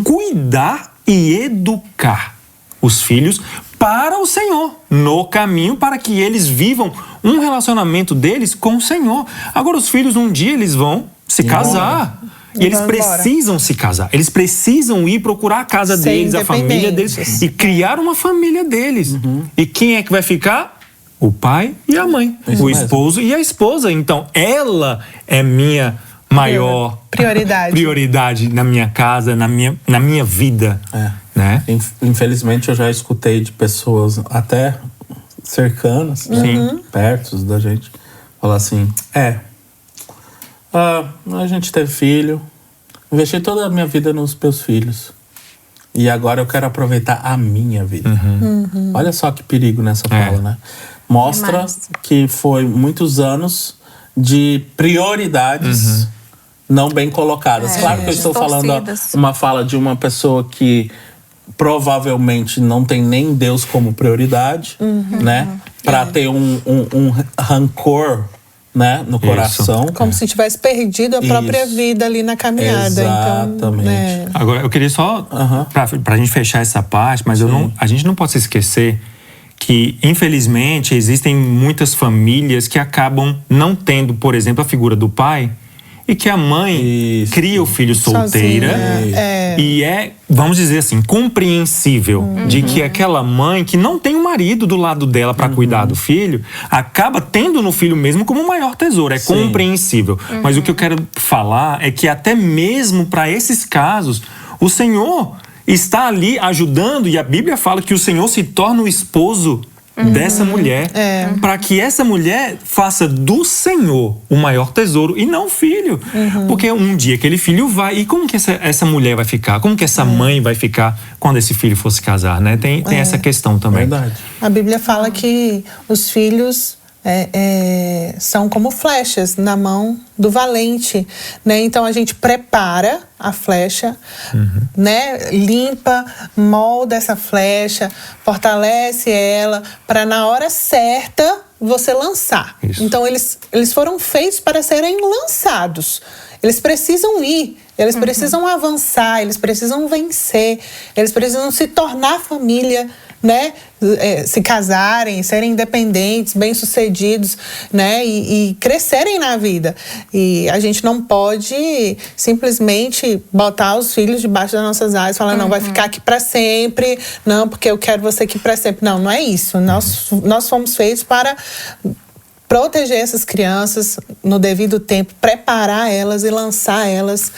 cuidar e educar os filhos para o Senhor, no caminho para que eles vivam um relacionamento deles com o Senhor. Agora, os filhos, um dia eles vão se casar. E eles precisam se casar. Eles precisam ir procurar a casa deles, a família deles, e criar uma família deles. E quem é que vai ficar? O pai e a mãe, o esposo e a esposa. Então, ela é minha maior prioridade na minha casa, na minha vida. Né? Infelizmente, eu já escutei de pessoas até cercanas, perto da gente, falar assim: a gente teve filho, investi toda a minha vida nos meus filhos. E agora eu quero aproveitar a minha vida. Olha só que perigo nessa fala, né? Mostra que foi muitos anos de prioridades não bem colocadas. Claro que eu estou falando uma fala de uma pessoa que provavelmente não tem nem Deus como prioridade, né? Para ter um rancor, né, no coração. Como se tivesse perdido a própria vida ali na caminhada. Exatamente. Então, né? Agora, eu queria só, pra gente fechar essa parte, mas a gente não pode se esquecer que, infelizmente, existem muitas famílias que acabam não tendo, por exemplo, a figura do pai, e que a mãe cria o filho solteira. E vamos dizer assim, compreensível de que aquela mãe que não tem um marido do lado dela para cuidar do filho, acaba tendo no filho mesmo como o maior tesouro. É compreensível. Mas o que eu quero falar é que até mesmo para esses casos, o Senhor está ali ajudando, e a Bíblia fala que o Senhor se torna o esposo dessa mulher, para que essa mulher faça do Senhor o maior tesouro e não o filho. Porque um dia aquele filho vai, e como que essa mulher vai ficar? Como que essa mãe vai ficar quando esse filho for se casar, né? Tem essa questão também. Verdade. A Bíblia fala que os filhos são como flechas na mão do valente, né? Então a gente prepara a flecha, né? Limpa, molda essa flecha, fortalece ela para na hora certa você lançar. Isso. Então eles foram feitos para serem lançados. Eles precisam ir, eles precisam avançar, eles precisam vencer, eles precisam se tornar família, né? Se casarem, serem independentes, bem-sucedidos, né? E crescerem na vida. E a gente não pode simplesmente botar os filhos debaixo das nossas asas e falar, não, vai ficar aqui para sempre, não, porque eu quero você aqui para sempre. Não, não é isso. Nós fomos feitos para proteger essas crianças no devido tempo, preparar elas e lançar elas,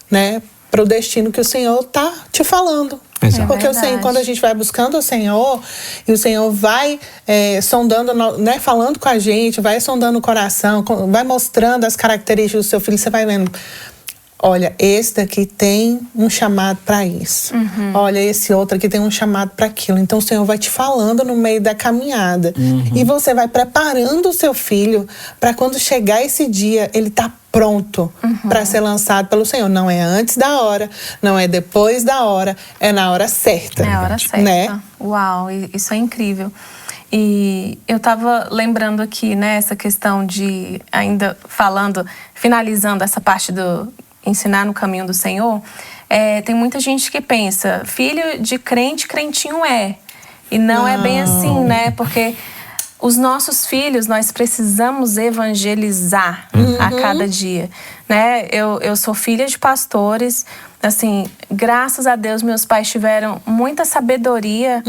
né, para o destino que o Senhor está te falando. Porque o Senhor, quando a gente vai buscando o Senhor, e o Senhor vai sondando, né, falando com a gente, vai sondando o coração, vai mostrando as características do seu filho, você vai vendo, olha, esse daqui tem um chamado para isso. Olha, esse outro aqui tem um chamado para aquilo. Então o Senhor vai te falando no meio da caminhada. E você vai preparando o seu filho para quando chegar esse dia, ele tá pronto para ser lançado pelo Senhor. Não é antes da hora, não é depois da hora, é na hora certa. É a hora certa. Né? Uau, isso é incrível. E eu estava lembrando aqui, né, essa questão de, ainda falando, finalizando essa parte do ensinar no caminho do Senhor, tem muita gente que pensa, filho de crente, crentinho é. E não é bem assim, né? Porque os nossos filhos, nós precisamos evangelizar a cada dia, né? Eu sou filha de pastores, assim, graças a Deus meus pais tiveram muita sabedoria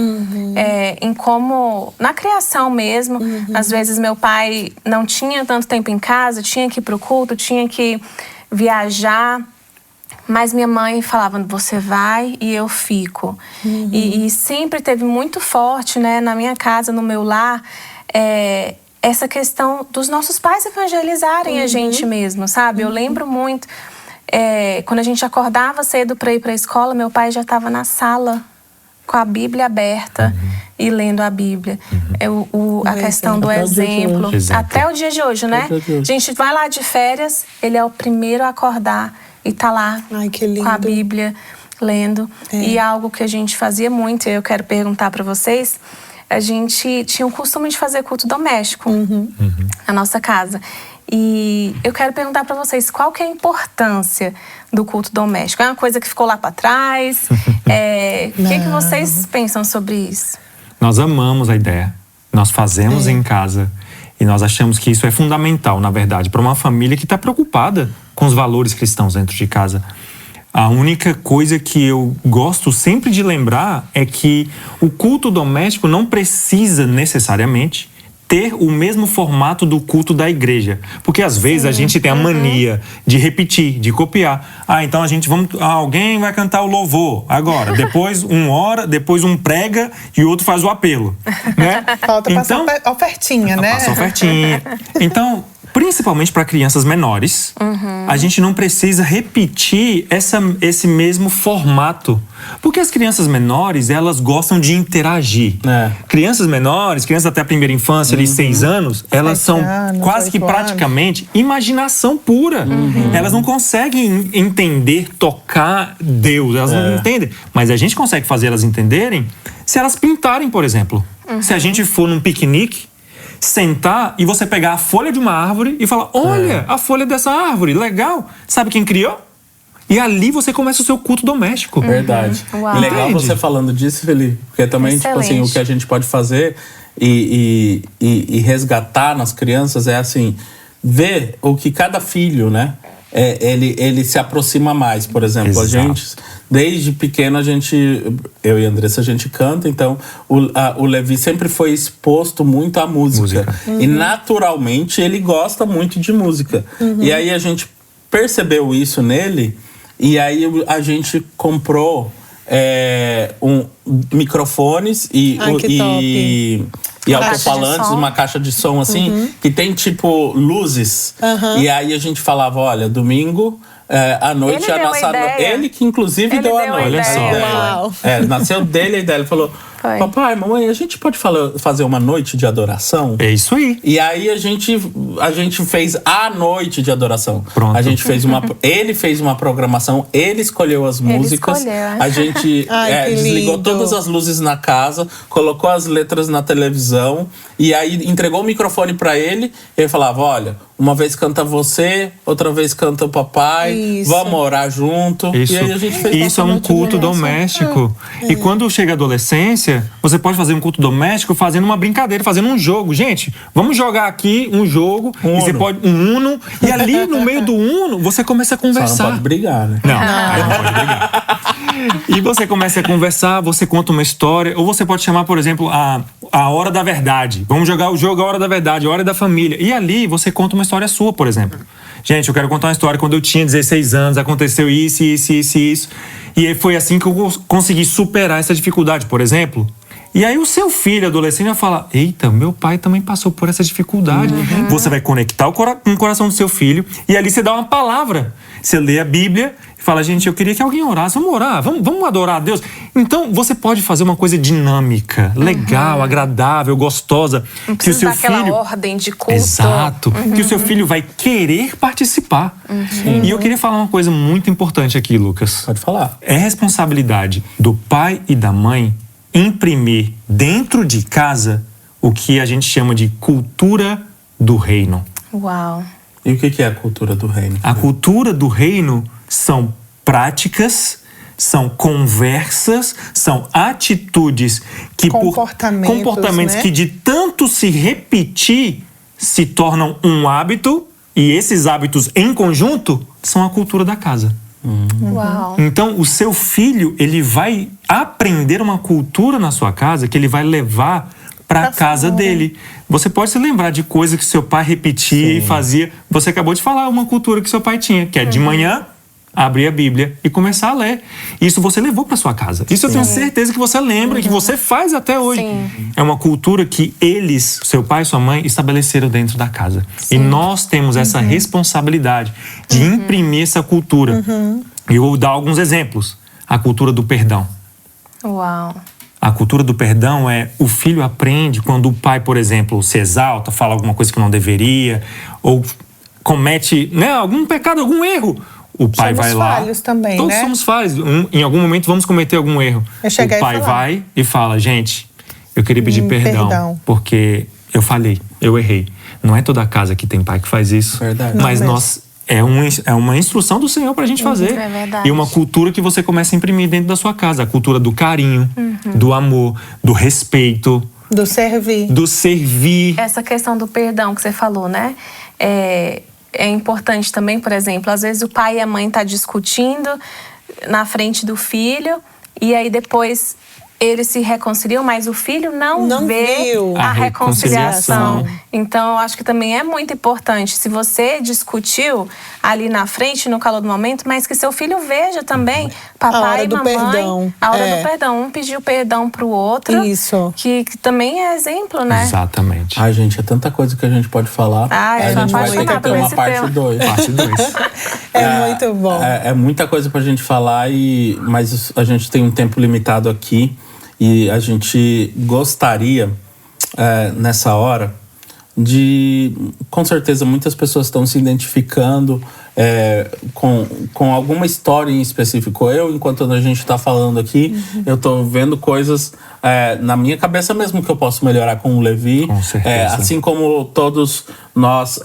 em como, na criação mesmo. Às vezes meu pai não tinha tanto tempo em casa, tinha que ir pro culto, tinha que viajar, mas minha mãe falava, você vai e eu fico. E sempre teve muito forte, né, na minha casa, no meu lar, essa questão dos nossos pais evangelizarem a gente mesmo, sabe? Eu lembro muito, quando a gente acordava cedo para ir para a escola, meu pai já estava na sala com a Bíblia aberta e lendo a Bíblia. A questão do exemplo. Até o dia de hoje, né? A gente vai lá de férias, ele é o primeiro a acordar e tá lá com a Bíblia lendo. E algo que a gente fazia muito, e eu quero perguntar para vocês, a gente tinha o costume de fazer culto doméstico na nossa casa. E eu quero perguntar para vocês, qual que é a importância do culto doméstico? É uma coisa que ficou lá para trás? O que vocês pensam sobre isso? Nós amamos a ideia. Nós fazemos em casa. E nós achamos que isso é fundamental, na verdade, para uma família que está preocupada com os valores cristãos dentro de casa. A única coisa que eu gosto sempre de lembrar é que o culto doméstico não precisa necessariamente ter o mesmo formato do culto da igreja. Porque às vezes a gente tem a mania de repetir, de copiar. Então alguém vai cantar o louvor agora, depois depois um prega e o outro faz o apelo, né? Falta passar ofertinha, né? Passa ofertinha. Então, principalmente para crianças menores, a gente não precisa repetir esse mesmo formato. Porque as crianças menores, elas gostam de interagir. Crianças menores, crianças até a primeira infância, ali 6 anos, elas são quase que praticamente imaginação pura. Elas não conseguem entender, tocar Deus, elas não entendem. Mas a gente consegue fazer elas entenderem se elas pintarem, por exemplo. Se a gente for num piquenique, sentar e você pegar a folha de uma árvore e falar, olha, a folha dessa árvore, legal. Sabe quem criou? E ali você começa o seu culto doméstico. Verdade. E legal você falando disso, Felipe, porque também, tipo assim, o que a gente pode fazer e resgatar nas crianças é assim, ver o que cada filho, né? Ele se aproxima mais, por exemplo. A gente, desde pequeno, eu e a Andressa, a gente canta, então o Levi sempre foi exposto muito à música. E naturalmente ele gosta muito de música. E aí a gente percebeu isso nele, e aí a gente comprou microfones e alto-falantes, uma caixa de som assim, que tem tipo luzes. E aí a gente falava, olha, domingo à noite ele a nossa. Ele que inclusive deu a noite. Olha só. Nasceu dele a ideia. Ele falou: papai, mamãe, a gente pode fazer uma noite de adoração? É isso aí. E aí a gente fez a noite de adoração. Pronto. A gente fez ele fez uma programação, ele escolheu as músicas. A gente desligou todas as luzes na casa, colocou as letras na televisão e aí entregou o microfone pra ele. E ele falava: olha, uma vez canta você, outra vez canta o papai, vamos orar junto. Isso. E aí a gente fez isso é um culto doméstico. E quando chega a adolescência, você pode fazer um culto doméstico fazendo uma brincadeira, fazendo um jogo. Gente, vamos jogar aqui um jogo. E você pode um Uno. E ali no meio do Uno, você começa a conversar. Só não pode brigar, né? Não, aí não pode brigar. E você começa a conversar, você conta uma história. Ou você pode chamar, por exemplo, a Hora da Verdade. Vamos jogar o jogo A Hora da Verdade, a Hora da Família. E ali você conta uma história sua, por exemplo. Gente, eu quero contar uma história. Quando eu tinha 16 anos, aconteceu isso. E foi assim que eu consegui superar essa dificuldade, por exemplo. E aí o seu filho, adolescente, vai falar: eita, meu pai também passou por essa dificuldade. Você vai conectar com o coração do seu filho. E ali você dá uma palavra. Você lê a Bíblia e fala: gente, eu queria que alguém orasse. Vamos orar, vamos adorar a Deus. Então, você pode fazer uma coisa dinâmica, legal, agradável, gostosa. Não precisa dar aquela ordem de culto. Exato. Que o seu filho vai querer participar. E eu queria falar uma coisa muito importante aqui, Lucas. Pode falar. É responsabilidade do pai e da mãe imprimir dentro de casa o que a gente chama de cultura do reino. Uau. E o que é a cultura do reino? A cultura do reino são práticas, são conversas, são atitudes que comportamentos né? que de tanto se repetir se tornam um hábito, e esses hábitos em conjunto são a cultura da casa. Uau. Então o seu filho, ele vai aprender uma cultura na sua casa que ele vai levar para a casa dele. Você pode se lembrar de coisas que seu pai repetia e fazia. Você acabou de falar uma cultura que seu pai tinha, que é de manhã abrir a Bíblia e começar a ler. Isso você levou para sua casa. Isso eu tenho certeza que você lembra e que você faz até hoje. É uma cultura que eles, seu pai e sua mãe, estabeleceram dentro da casa. E nós temos essa responsabilidade de imprimir essa cultura. E eu vou dar alguns exemplos. A cultura do perdão. Uau. A cultura do perdão é o filho aprende quando o pai, por exemplo, se exalta, fala alguma coisa que não deveria, ou comete algum pecado, algum erro. O pai vai lá. Somos falhos também, Todos somos falhos. Em algum momento vamos cometer algum erro. O pai vai e fala: gente, eu queria pedir perdão, porque eu falhei, eu errei. Não é toda casa que tem pai que faz isso. Verdade. Mas é uma instrução do Senhor pra gente fazer. É verdade. E uma cultura que você começa a imprimir dentro da sua casa. A cultura do carinho, do amor, do respeito. Do servir. Essa questão do perdão que você falou, né? É importante também, por exemplo, às vezes o pai e a mãe estão discutindo na frente do filho e aí depois eles se reconciliam, mas o filho não vê viu a a reconciliação. reconciliação. Então, eu acho que também é muito importante, se você discutiu ali na frente, no calor do momento, mas que seu filho veja também, papai e mamãe, perdão. a hora do perdão. Um pediu perdão pro outro. Isso. Que também é exemplo, né? Exatamente. Ai, gente, é tanta coisa que a gente pode falar. Ah, a gente vai ter que ter uma parte tema. 2. Parte 2. É muito bom. É muita coisa pra gente falar, mas a gente tem um tempo limitado aqui. E a gente gostaria, nessa hora, com certeza, muitas pessoas estão se identificando com alguma história em específico. Enquanto a gente está falando aqui, eu estou vendo coisas na minha cabeça mesmo que eu posso melhorar com o Levi. Com certeza. Assim como todos nós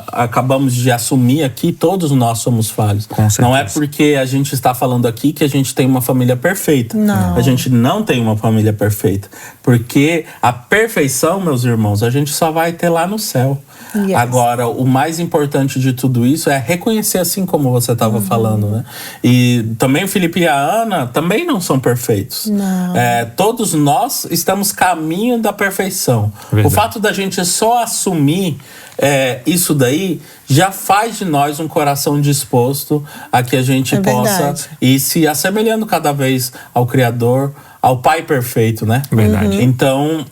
acabamos de assumir aqui, todos nós somos falhos. Com certeza. Não é porque a gente está falando aqui que a gente tem uma família perfeita. Não. A gente não tem uma família perfeita. Porque a perfeição, meus irmãos, a gente só vai ter lá no céu. Yes. Agora, o mais importante de tudo isso é reconhecer, assim como você estava falando, né? E também o Felipe e a Ana também não são perfeitos. Não. Todos nós estamos caminho da perfeição. Verdade. O fato da gente só assumir isso daí já faz de nós um coração disposto a que a gente possa verdade. ir se assemelhando cada vez ao Criador, ao Pai perfeito, né? Verdade. Então,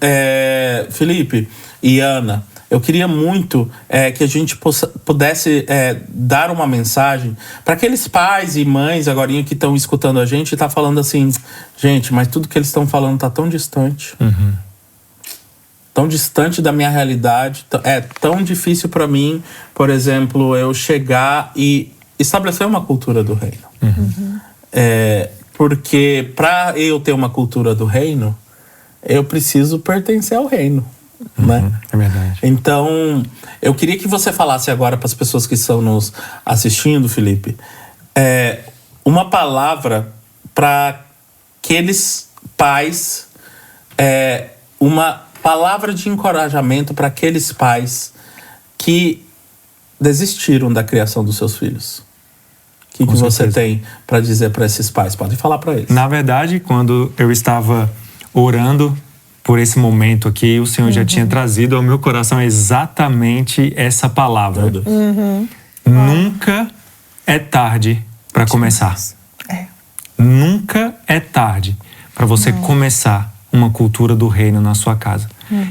Felipe e Ana, eu queria muito que a gente pudesse dar uma mensagem para aqueles pais e mães agora que estão escutando a gente e tá falando assim, gente, mas tudo que eles estão falando tá tão distante. Tão distante da minha realidade. É tão difícil para mim, por exemplo, eu chegar e estabelecer uma cultura do reino. Porque para eu ter uma cultura do reino, eu preciso pertencer ao reino. Né? É verdade. Então, eu queria que você falasse agora para as pessoas que estão nos assistindo, Felipe, uma palavra para aqueles pais, uma palavra de encorajamento para aqueles pais que desistiram da criação dos seus filhos. O que você tem para dizer para esses pais? Pode falar para eles. Na verdade, quando eu estava orando por esse momento aqui, o Senhor já tinha trazido ao meu coração exatamente essa palavra. Nunca é tarde para começar. Nunca é tarde para você começar uma cultura do reino na sua casa.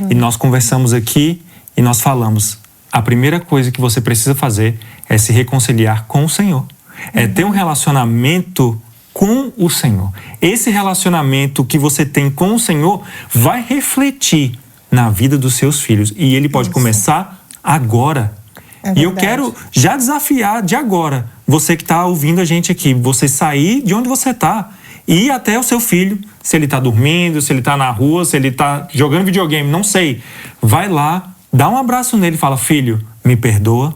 E nós conversamos aqui e nós falamos, a primeira coisa que você precisa fazer é se reconciliar com o Senhor. É ter um relacionamento com o Senhor. Esse relacionamento que você tem com o Senhor vai refletir na vida dos seus filhos. E ele pode começar agora. E eu quero já desafiar de agora, você que está ouvindo a gente aqui, você sair de onde você está e ir até o seu filho, se ele está dormindo, se ele está na rua, se ele está jogando videogame, não sei. Vai lá, dá um abraço nele e fala, filho, me perdoa.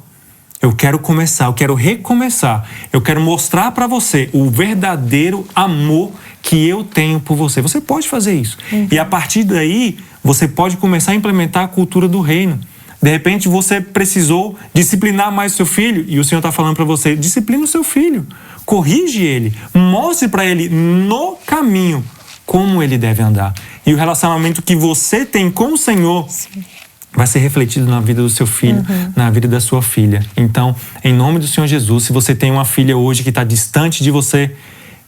Eu quero começar, eu quero recomeçar. Eu quero mostrar para você o verdadeiro amor que eu tenho por você. Você pode fazer isso. E a partir daí, você pode começar a implementar a cultura do reino. De repente, você precisou disciplinar mais o seu filho e o Senhor está falando para você, disciplina o seu filho, corrige ele, mostre para ele no caminho como ele deve andar. E o relacionamento que você tem com o Senhor vai ser refletido na vida do seu filho, na vida da sua filha. Então, em nome do Senhor Jesus, se você tem uma filha hoje que está distante de você,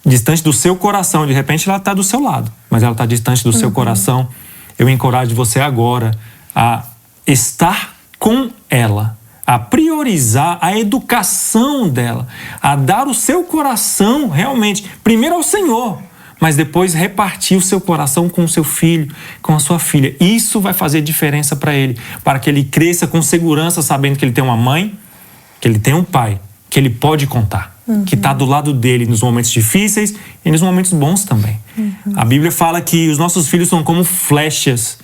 distante do seu coração, de repente ela está do seu lado, mas ela está distante do seu coração, eu encorajo você agora a estar com ela, a priorizar a educação dela, a dar o seu coração realmente, primeiro ao Senhor, mas depois repartir o seu coração com o seu filho, com a sua filha. Isso vai fazer diferença para ele, para que ele cresça com segurança, sabendo que ele tem uma mãe, que ele tem um pai, que ele pode contar, que está do lado dele nos momentos difíceis e nos momentos bons também. A Bíblia fala que os nossos filhos são como flechas,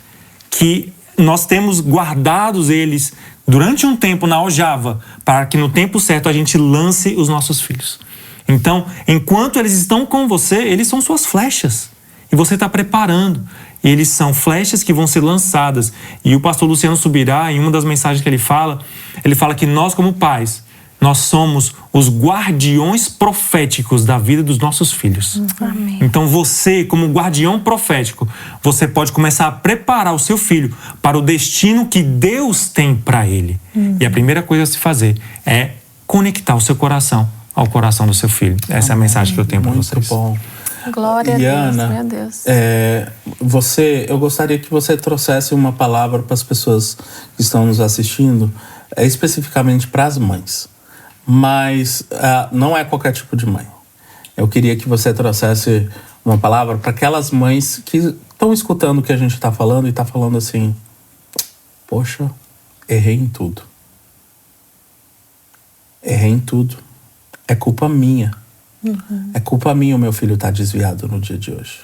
que nós temos guardados eles durante um tempo na aljava, para que no tempo certo a gente lance os nossos filhos. Então, enquanto eles estão com você, eles são suas flechas. E você está preparando. E eles são flechas que vão ser lançadas. E o pastor Luciano Subirá, em uma das mensagens que ele fala que nós como pais, nós somos os guardiões proféticos da vida dos nossos filhos. Amém. Então você, como guardião profético, você pode começar a preparar o seu filho para o destino que Deus tem para ele. E a primeira coisa a se fazer é conectar o seu coração ao coração do seu filho. Essa é a mensagem que eu tenho para vocês. Muito bom. Glória Ana, a Deus, meu Deus. Eu gostaria que você trouxesse uma palavra para as pessoas que estão nos assistindo, especificamente para as mães. Mas não é qualquer tipo de mãe. Eu queria que você trouxesse uma palavra para aquelas mães que estão escutando o que a gente está falando e está falando assim: poxa, errei em tudo. Errei em tudo. É culpa minha. É culpa minha o meu filho estar desviado no dia de hoje.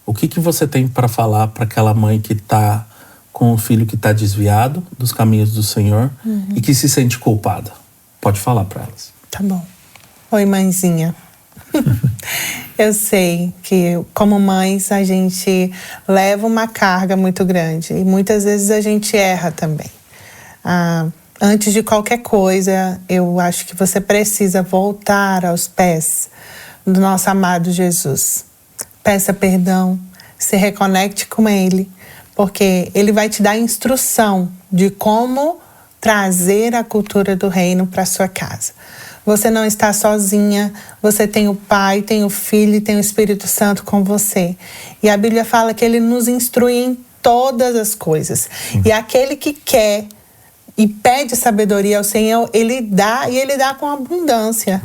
O que você tem para falar para aquela mãe que está com o filho que está desviado dos caminhos do Senhor e que se sente culpada? Pode falar para elas. Tá bom. Oi, mãezinha. Eu sei que, como mães, a gente leva uma carga muito grande e muitas vezes a gente erra também. Antes de qualquer coisa, eu acho que você precisa voltar aos pés do nosso amado Jesus. Peça perdão, se reconecte com Ele, porque Ele vai te dar instrução de como trazer a cultura do reino para sua casa. Você não está sozinha, você tem o Pai, tem o Filho e tem o Espírito Santo com você. E a Bíblia fala que Ele nos instrui em todas as coisas. E aquele que quer e pede sabedoria ao Senhor, Ele dá, e Ele dá com abundância.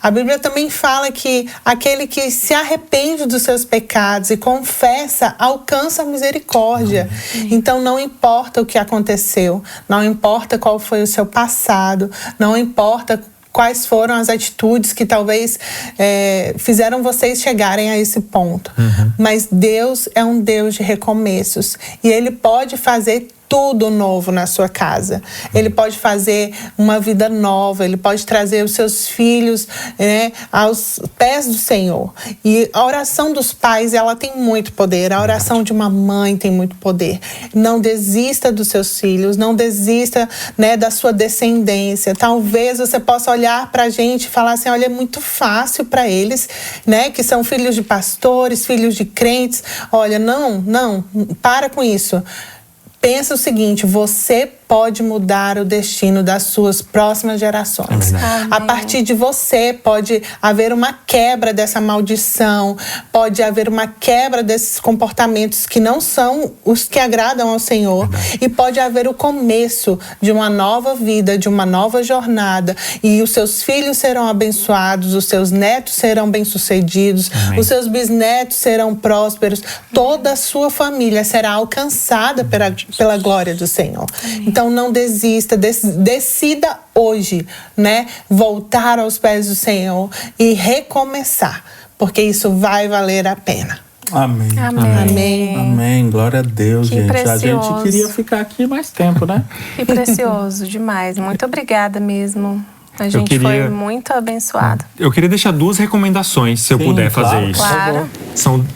A Bíblia também fala que aquele que se arrepende dos seus pecados e confessa, alcança a misericórdia. Então não importa o que aconteceu, não importa qual foi o seu passado, não importa quais foram as atitudes que talvez fizeram vocês chegarem a esse ponto. Mas Deus é um Deus de recomeços e Ele pode fazer tudo novo na sua casa. Ele pode fazer uma vida nova, Ele pode trazer os seus filhos aos pés do Senhor. E a oração dos pais, ela tem muito poder. A oração de uma mãe tem muito poder. Não desista dos seus filhos, não desista da sua descendência. Talvez você possa olhar pra gente e falar assim: olha, é muito fácil para eles, que são filhos de pastores, filhos de crentes. Olha, não, para com isso. Pensa o seguinte: você pode mudar o destino das suas próximas gerações. A partir de você pode haver uma quebra dessa maldição, pode haver uma quebra desses comportamentos que não são os que agradam ao Senhor. E pode haver o começo de uma nova vida, de uma nova jornada. E os seus filhos serão abençoados, os seus netos serão bem-sucedidos, os seus bisnetos serão prósperos, toda a sua família será alcançada pela glória do Senhor. Então não desista, decida hoje, voltar aos pés do Senhor e recomeçar, porque isso vai valer a pena. Amém. Amém. Amém. Glória a Deus, Que gente. precioso. A gente queria ficar aqui mais tempo, né? Que precioso demais. Muito obrigada mesmo. A gente foi muito abençoado. Eu queria deixar 2 recomendações, se eu puder fazer isso. Claro.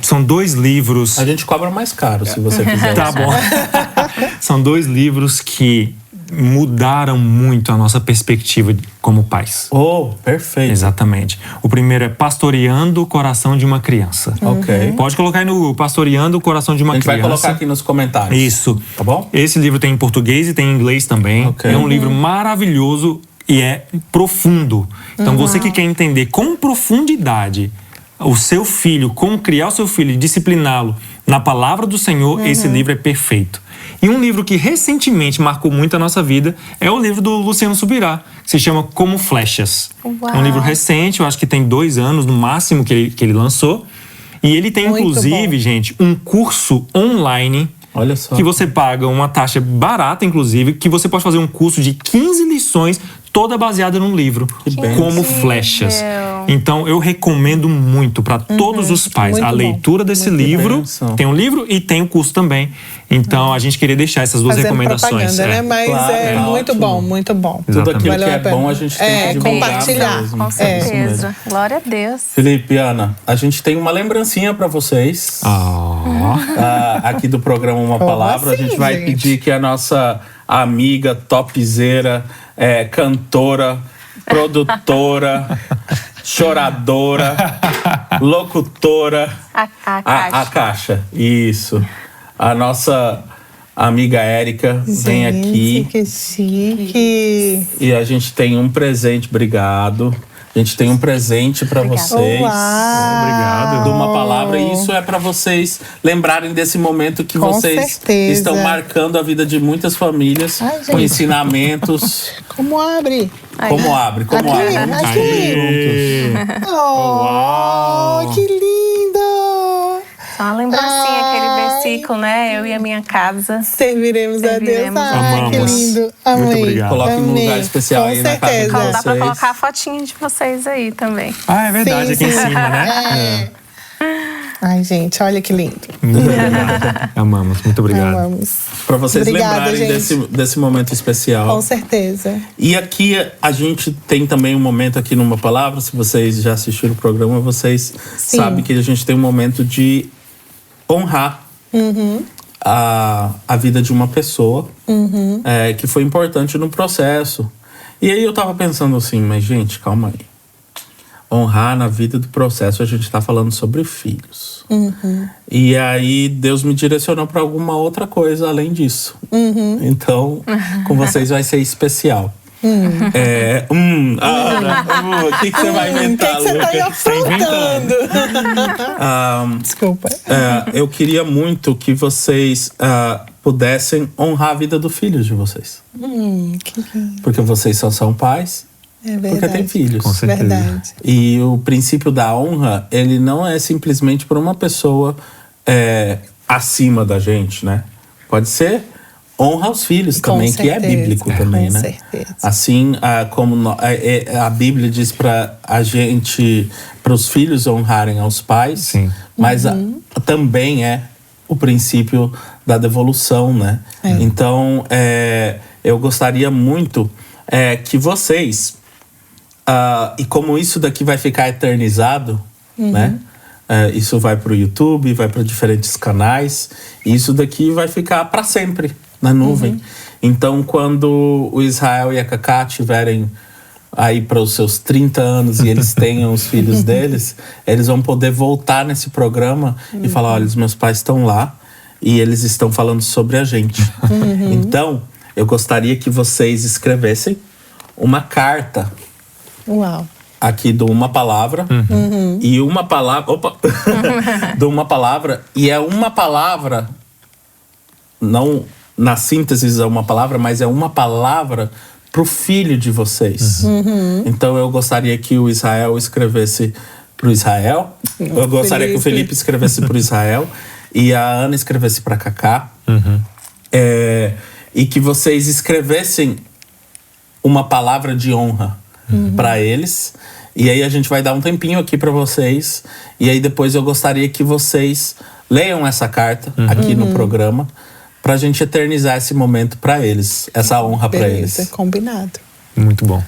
São 2 livros. A gente cobra mais caro, se você quiser. Tá bom. São 2 livros que mudaram muito a nossa perspectiva como pais. Oh, perfeito. Exatamente. O primeiro é Pastoreando o Coração de uma Criança. Ok. Pode colocar aí no Pastoreando o Coração de uma Criança. A gente vai colocar aqui nos comentários. Isso. Tá bom? Esse livro tem em português e tem em inglês também. Ok. É um livro maravilhoso e é profundo. Então você que quer entender com profundidade o seu filho, como criar o seu filho e discipliná-lo na palavra do Senhor, esse livro é perfeito. E um livro que recentemente marcou muito a nossa vida é o livro do Luciano Subirá, que se chama Como Flechas. Uau. É um livro recente, eu acho que tem 2 anos no máximo que ele lançou. E ele tem, Muito inclusive, bom. gente, um curso online. Olha só. Que você paga uma taxa barata, inclusive, que você pode fazer um curso de 15 lições, toda baseada num livro, Como Flechas. Então, eu recomendo muito para todos os pais Muito a bom. leitura desse Muito livro. bom. Tem um livro e tem o curso também. Então, a gente queria deixar essas 2 Fazendo recomendações. propaganda, né? Mas Claro, é muito ótimo. bom, muito bom. Tudo Exatamente. aquilo Valeu que é a pena. bom, a gente tem que divulgar compartilhar. mesmo. Com Isso mesmo. certeza. Glória a Deus. Felipe e Ana, a gente tem uma lembrancinha para vocês. Aqui do programa Uma Como Palavra. assim, A gente vai gente? pedir que a nossa amiga topzera cantora, produtora, choradora, locutora. A Caixa, isso. A nossa amiga Érica vem aqui. Que chique. E a gente tem um presente, obrigado. A gente tem um presente para vocês. Obrigado. De uma palavra. E isso é para vocês lembrarem desse momento que Com vocês certeza. estão marcando a vida de muitas famílias. Ai, com gente. ensinamentos. Como abre? Como abre, como Aqui, abre. Vamos aqui. ver juntos. Oh, que lindo! Só uma lembrancinha, aquele versículo, né? Eu e a minha casa. Serviremos a Deus. Serviremos a Ai, que Deus. lindo. Amei. Muito obrigado. Coloque num Amei. lugar especial Com aí na casa de certeza. vocês. Dá pra colocar a fotinha de vocês aí também. É verdade, Sim, aqui em sim. cima, né? Ai, gente, olha que lindo. Muito obrigado. Amamos, muito obrigado. Amamos. Para vocês Obrigada, lembrarem gente. desse momento especial. Com certeza. E aqui a gente tem também um momento aqui numa palavra. Se vocês já assistiram o programa, vocês sabem que a gente tem um momento de honrar a vida de uma pessoa que foi importante no processo. E aí eu tava pensando assim, mas gente, calma aí. Honrar na vida do processo, a gente tá falando sobre filhos. E aí Deus me direcionou para alguma outra coisa além disso. Então, com vocês vai ser especial. O que você vai O que inventar, você tá aí Lucas? aprontando? Desculpa. Eu queria muito que vocês pudessem honrar a vida do filho de vocês. Que lindo. Porque vocês só são pais, É verdade. porque têm filhos. Com certeza. Verdade. E o princípio da honra, ele não é simplesmente para uma pessoa acima da gente, né? Pode ser honra aos filhos Com também, que é certeza, bíblico também, com né? certeza. Assim como a Bíblia diz para a gente, para os filhos honrarem aos pais, Sim. mas também é o princípio da devolução, né? Então, eu gostaria muito que vocês, e como isso daqui vai ficar eternizado, né? Isso vai para o YouTube, vai para diferentes canais, e isso daqui vai ficar para sempre na nuvem. Então, quando o Israel e a Cacá tiverem aí para os seus 30 anos e eles tenham os filhos deles, eles vão poder voltar nesse programa e falar, olha, os meus pais estão lá e eles estão falando sobre a gente. Então, eu gostaria que vocês escrevessem uma carta Uau. aqui de uma palavra e uma palavra... Opa! De uma palavra, e é uma palavra, não na síntese é uma palavra, mas é uma palavra pro filho de vocês. Então eu gostaria que o Israel escrevesse pro Israel, eu gostaria que o Felipe escrevesse pro Israel e a Ana escrevesse pra Cacá. E que vocês escrevessem uma palavra de honra para eles. E aí a gente vai dar um tempinho aqui para vocês. E aí depois eu gostaria que vocês leiam essa carta aqui no programa pra gente eternizar esse momento para eles, essa honra para Beleza, eles. combinado. Muito bom.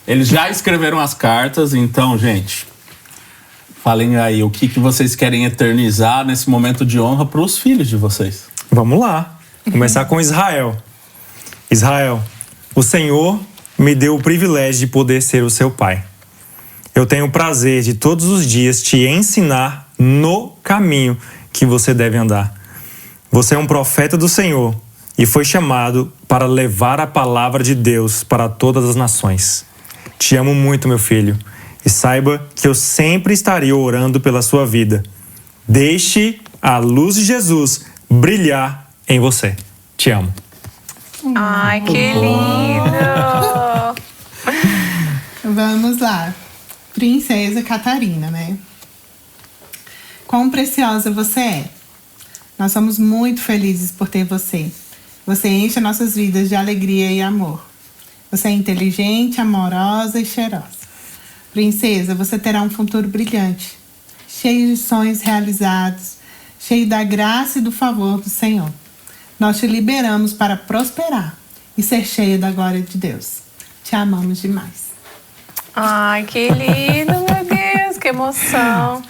Eles já escreveram as cartas, então, gente, falem aí o que vocês querem eternizar nesse momento de honra para os filhos de vocês. Vamos lá. Começar com Israel. Israel, o Senhor me deu o privilégio de poder ser o seu pai. Eu tenho o prazer de todos os dias te ensinar no caminho que você deve andar. Você é um profeta do Senhor e foi chamado para levar a palavra de Deus para todas as nações. Te amo muito, meu filho, e saiba que eu sempre estarei orando pela sua vida. Deixe a luz de Jesus brilhar em você. Te amo. Ai, que lindo! Vamos lá. Princesa Catarina, né? Quão preciosa você é. Nós somos muito felizes por ter você. Você enche nossas vidas de alegria e amor. Você é inteligente, amorosa e cheirosa. Princesa, você terá um futuro brilhante, cheio de sonhos realizados, cheio da graça e do favor do Senhor. Nós te liberamos para prosperar e ser cheia da glória de Deus. Te amamos demais. Ai, que lindo, meu Deus! Que que emoção.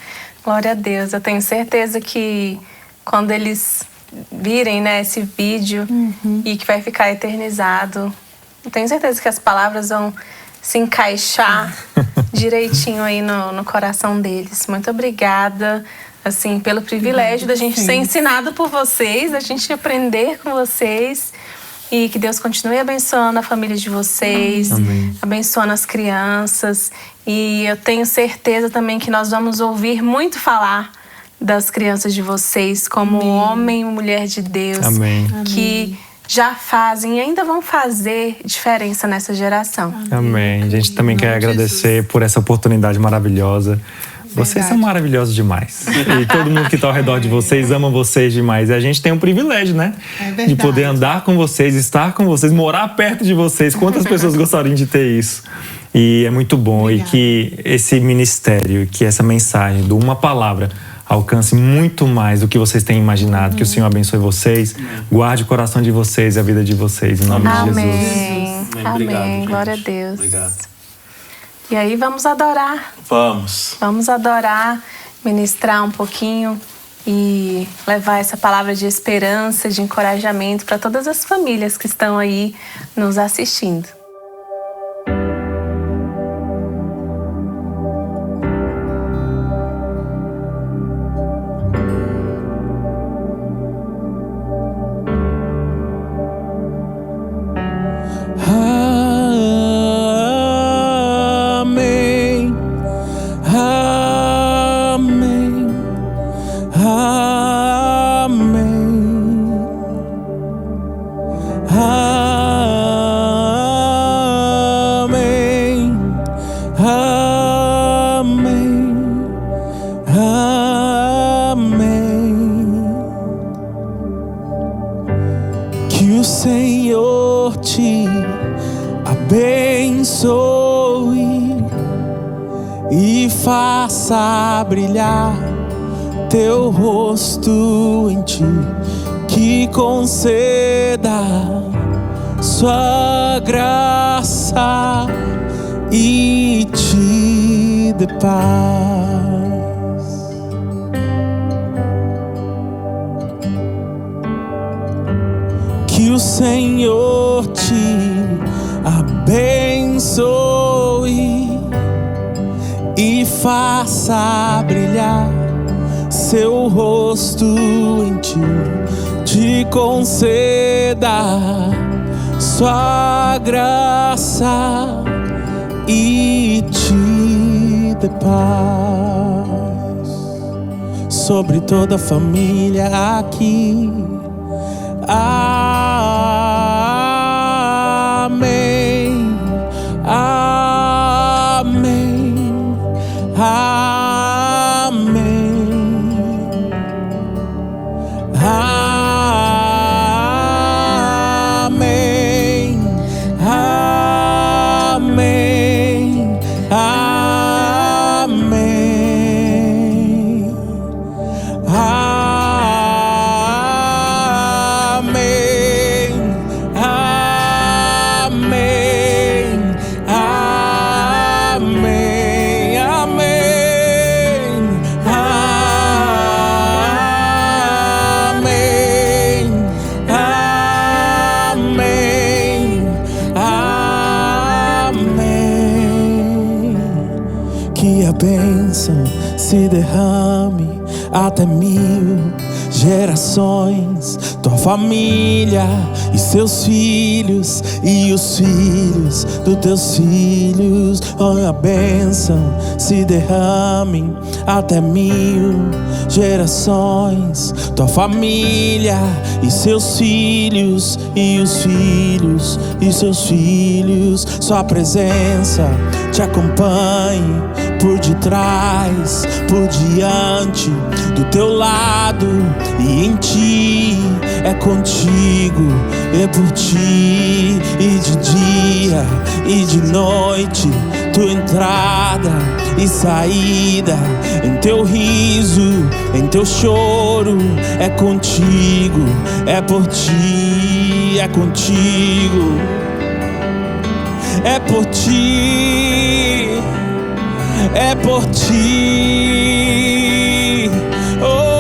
Glória a Deus. Eu tenho certeza que quando eles virem, né, esse vídeo e que vai ficar eternizado, eu tenho certeza que as palavras vão se encaixar direitinho aí no coração deles. Muito obrigada, assim, pelo privilégio da gente ser ensinado por vocês, da gente aprender com vocês. E que Deus continue abençoando a família de vocês, abençoando as crianças. E eu tenho certeza também que nós vamos ouvir muito falar das crianças de vocês como homem e mulher de Deus. Que já fazem e ainda vão fazer diferença nessa geração. Amém. A gente também quer agradecer por essa oportunidade maravilhosa. Vocês são maravilhosos demais. E todo mundo que está ao redor de vocês ama vocês demais. E a gente tem um privilégio, né? De poder andar com vocês, estar com vocês, morar perto de vocês. Quantas pessoas gostariam de ter isso? E é muito bom. Obrigada. E que esse ministério, que essa mensagem de uma palavra alcance muito mais do que vocês têm imaginado. Que o Senhor abençoe vocês, guarde o coração de vocês e a vida de vocês. Em nome de Jesus. Amém. Amém. Glória a Deus. Obrigado. E aí vamos adorar. Vamos adorar, ministrar um pouquinho e levar essa palavra de esperança, de encorajamento para todas as famílias que estão aí nos assistindo. Que o Senhor te abençoe e faça brilhar teu rosto em ti, que conceda sua graça e te dê paz. Que o Senhor te abençoe e faça brilhar seu rosto em ti, te conceda sua graça e te dê paz sobre toda a família aqui. Amém, amém, amém, amém, amém, amém, que a bênção se derrame até 1000 gerações, tua família e seus filhos e os filhos dos teus filhos. Oh, a bênção se derrame até 1000 gerações, tua família e seus filhos e os filhos e seus filhos. Sua presença te acompanhe por detrás, por diante, do teu lado e em ti. É contigo, é por ti, e de dia e de noite, tua entrada e saída, em teu riso, em teu choro. É contigo, é por ti, é contigo, é por ti, é por ti. Oh,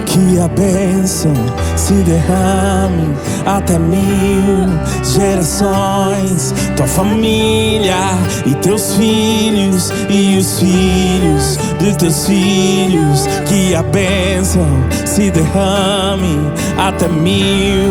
que a bênção se derrame até 1000 gerações, tua família e teus filhos e os filhos dos teus filhos. Que a bênção se derrame até 1000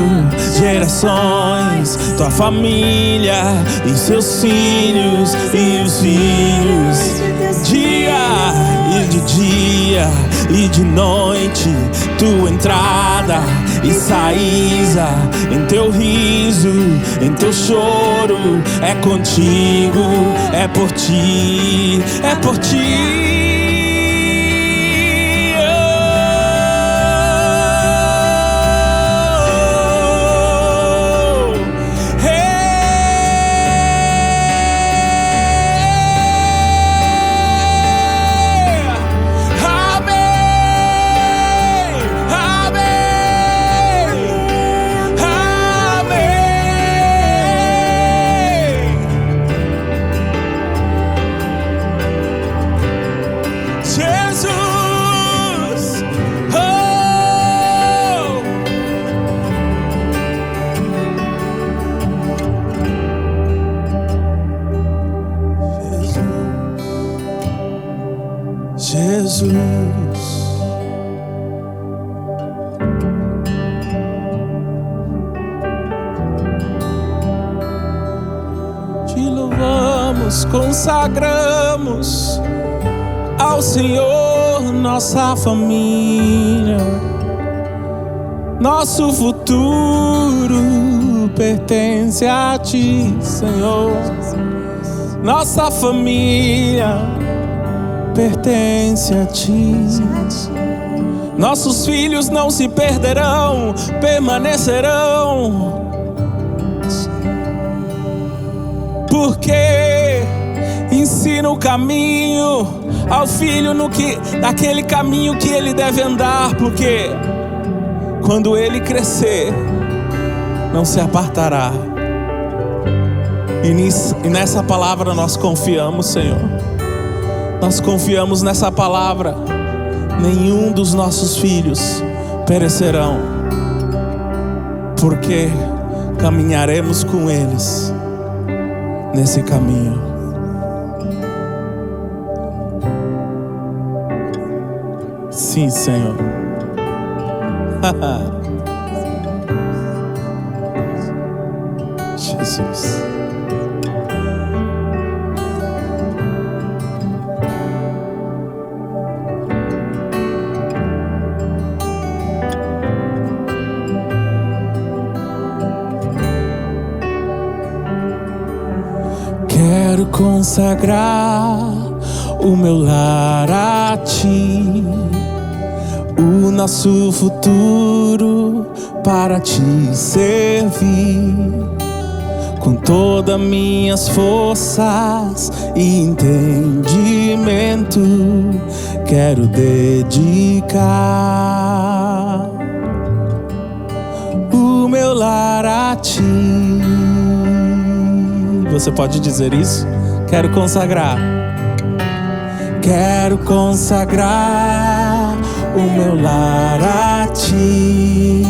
gerações, tua família e seus filhos e os filhos. Dia e de dia e de noite, tua entrada e saída, em teu riso, em teu choro, é contigo, é por ti, é por ti. Jesus, te louvamos, consagramos ao Senhor nossa família, nosso futuro pertence a ti, Senhor. Nossa família pertence a ti. Nossos filhos não se perderão, permanecerão, porque ensina o caminho ao filho naquele caminho que ele deve andar, porque quando ele crescer, não se apartará. E nessa palavra nós confiamos, Senhor. Nós confiamos nessa palavra. Nenhum dos nossos filhos perecerão, porque caminharemos com eles nesse caminho. Sim, Senhor. Jesus. Quero consagrar o meu lar a ti, o nosso futuro para te servir, com todas minhas forças e entendimento. Quero dedicar o meu lar a ti. Você pode dizer isso? Quero consagrar. Quero consagrar o meu lar a ti,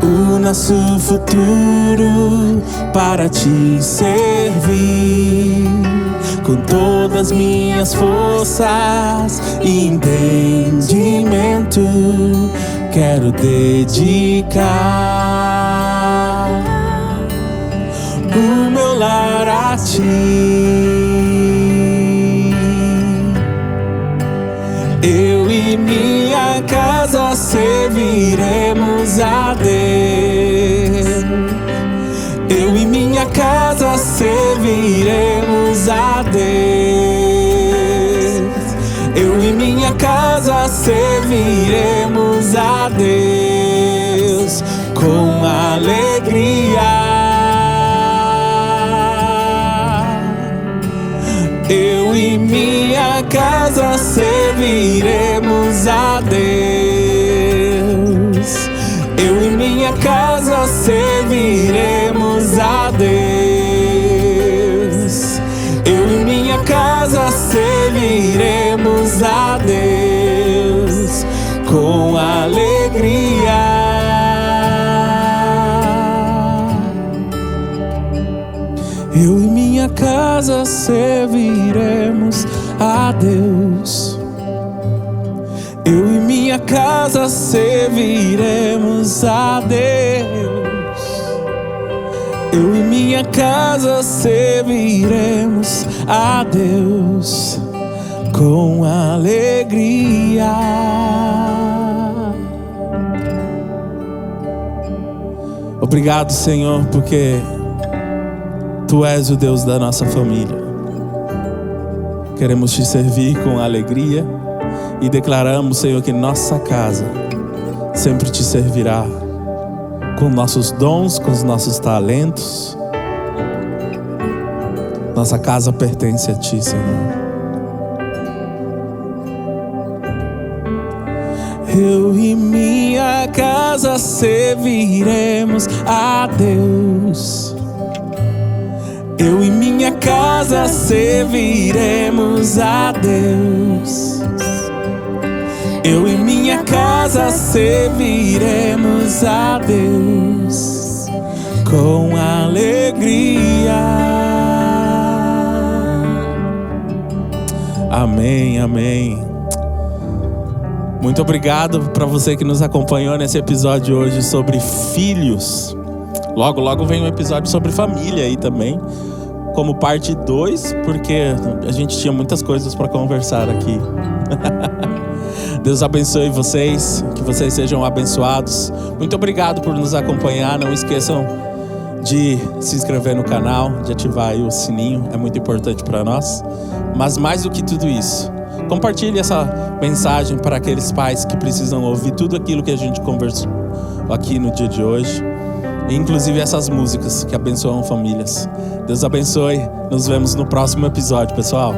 o nosso futuro para te servir, com todas minhas forças e entendimento. Quero dedicar o meu lar a ti. Eu e minha casa serviremos a Deus. Eu e minha casa serviremos a Deus. com alegria. Eu e minha casa serviremos a Deus. Eu e minha casa serviremos a Deus. Eu e minha casa serviremos a Deus com alegria. Eu e minha casa serviremos a Deus. Eu e minha casa serviremos a Deus. Eu e minha casa serviremos a Deus com alegria. Obrigado, Senhor, porque Tu és o Deus da nossa família. Queremos Te servir com alegria e declaramos, Senhor, que nossa casa sempre Te servirá com nossos dons, com os nossos talentos. Nossa casa pertence a Ti, Senhor. Eu e minha casa serviremos a Deus. Eu e minha casa serviremos a Deus. Eu e minha casa serviremos a Deus com alegria. Amém, amém. Muito obrigado para você que nos acompanhou nesse episódio hoje sobre filhos. Logo, logo vem um episódio sobre família aí também, como parte 2, porque a gente tinha muitas coisas para conversar aqui. Deus abençoe vocês, que vocês sejam abençoados. Muito obrigado por nos acompanhar. Não esqueçam de se inscrever no canal, de ativar aí o sininho, é muito importante para nós. Mas mais do que tudo isso, compartilhe essa mensagem para aqueles pais que precisam ouvir tudo aquilo que a gente conversou aqui no dia de hoje. Inclusive essas músicas que abençoam famílias. Deus abençoe. Nos vemos no próximo episódio, pessoal.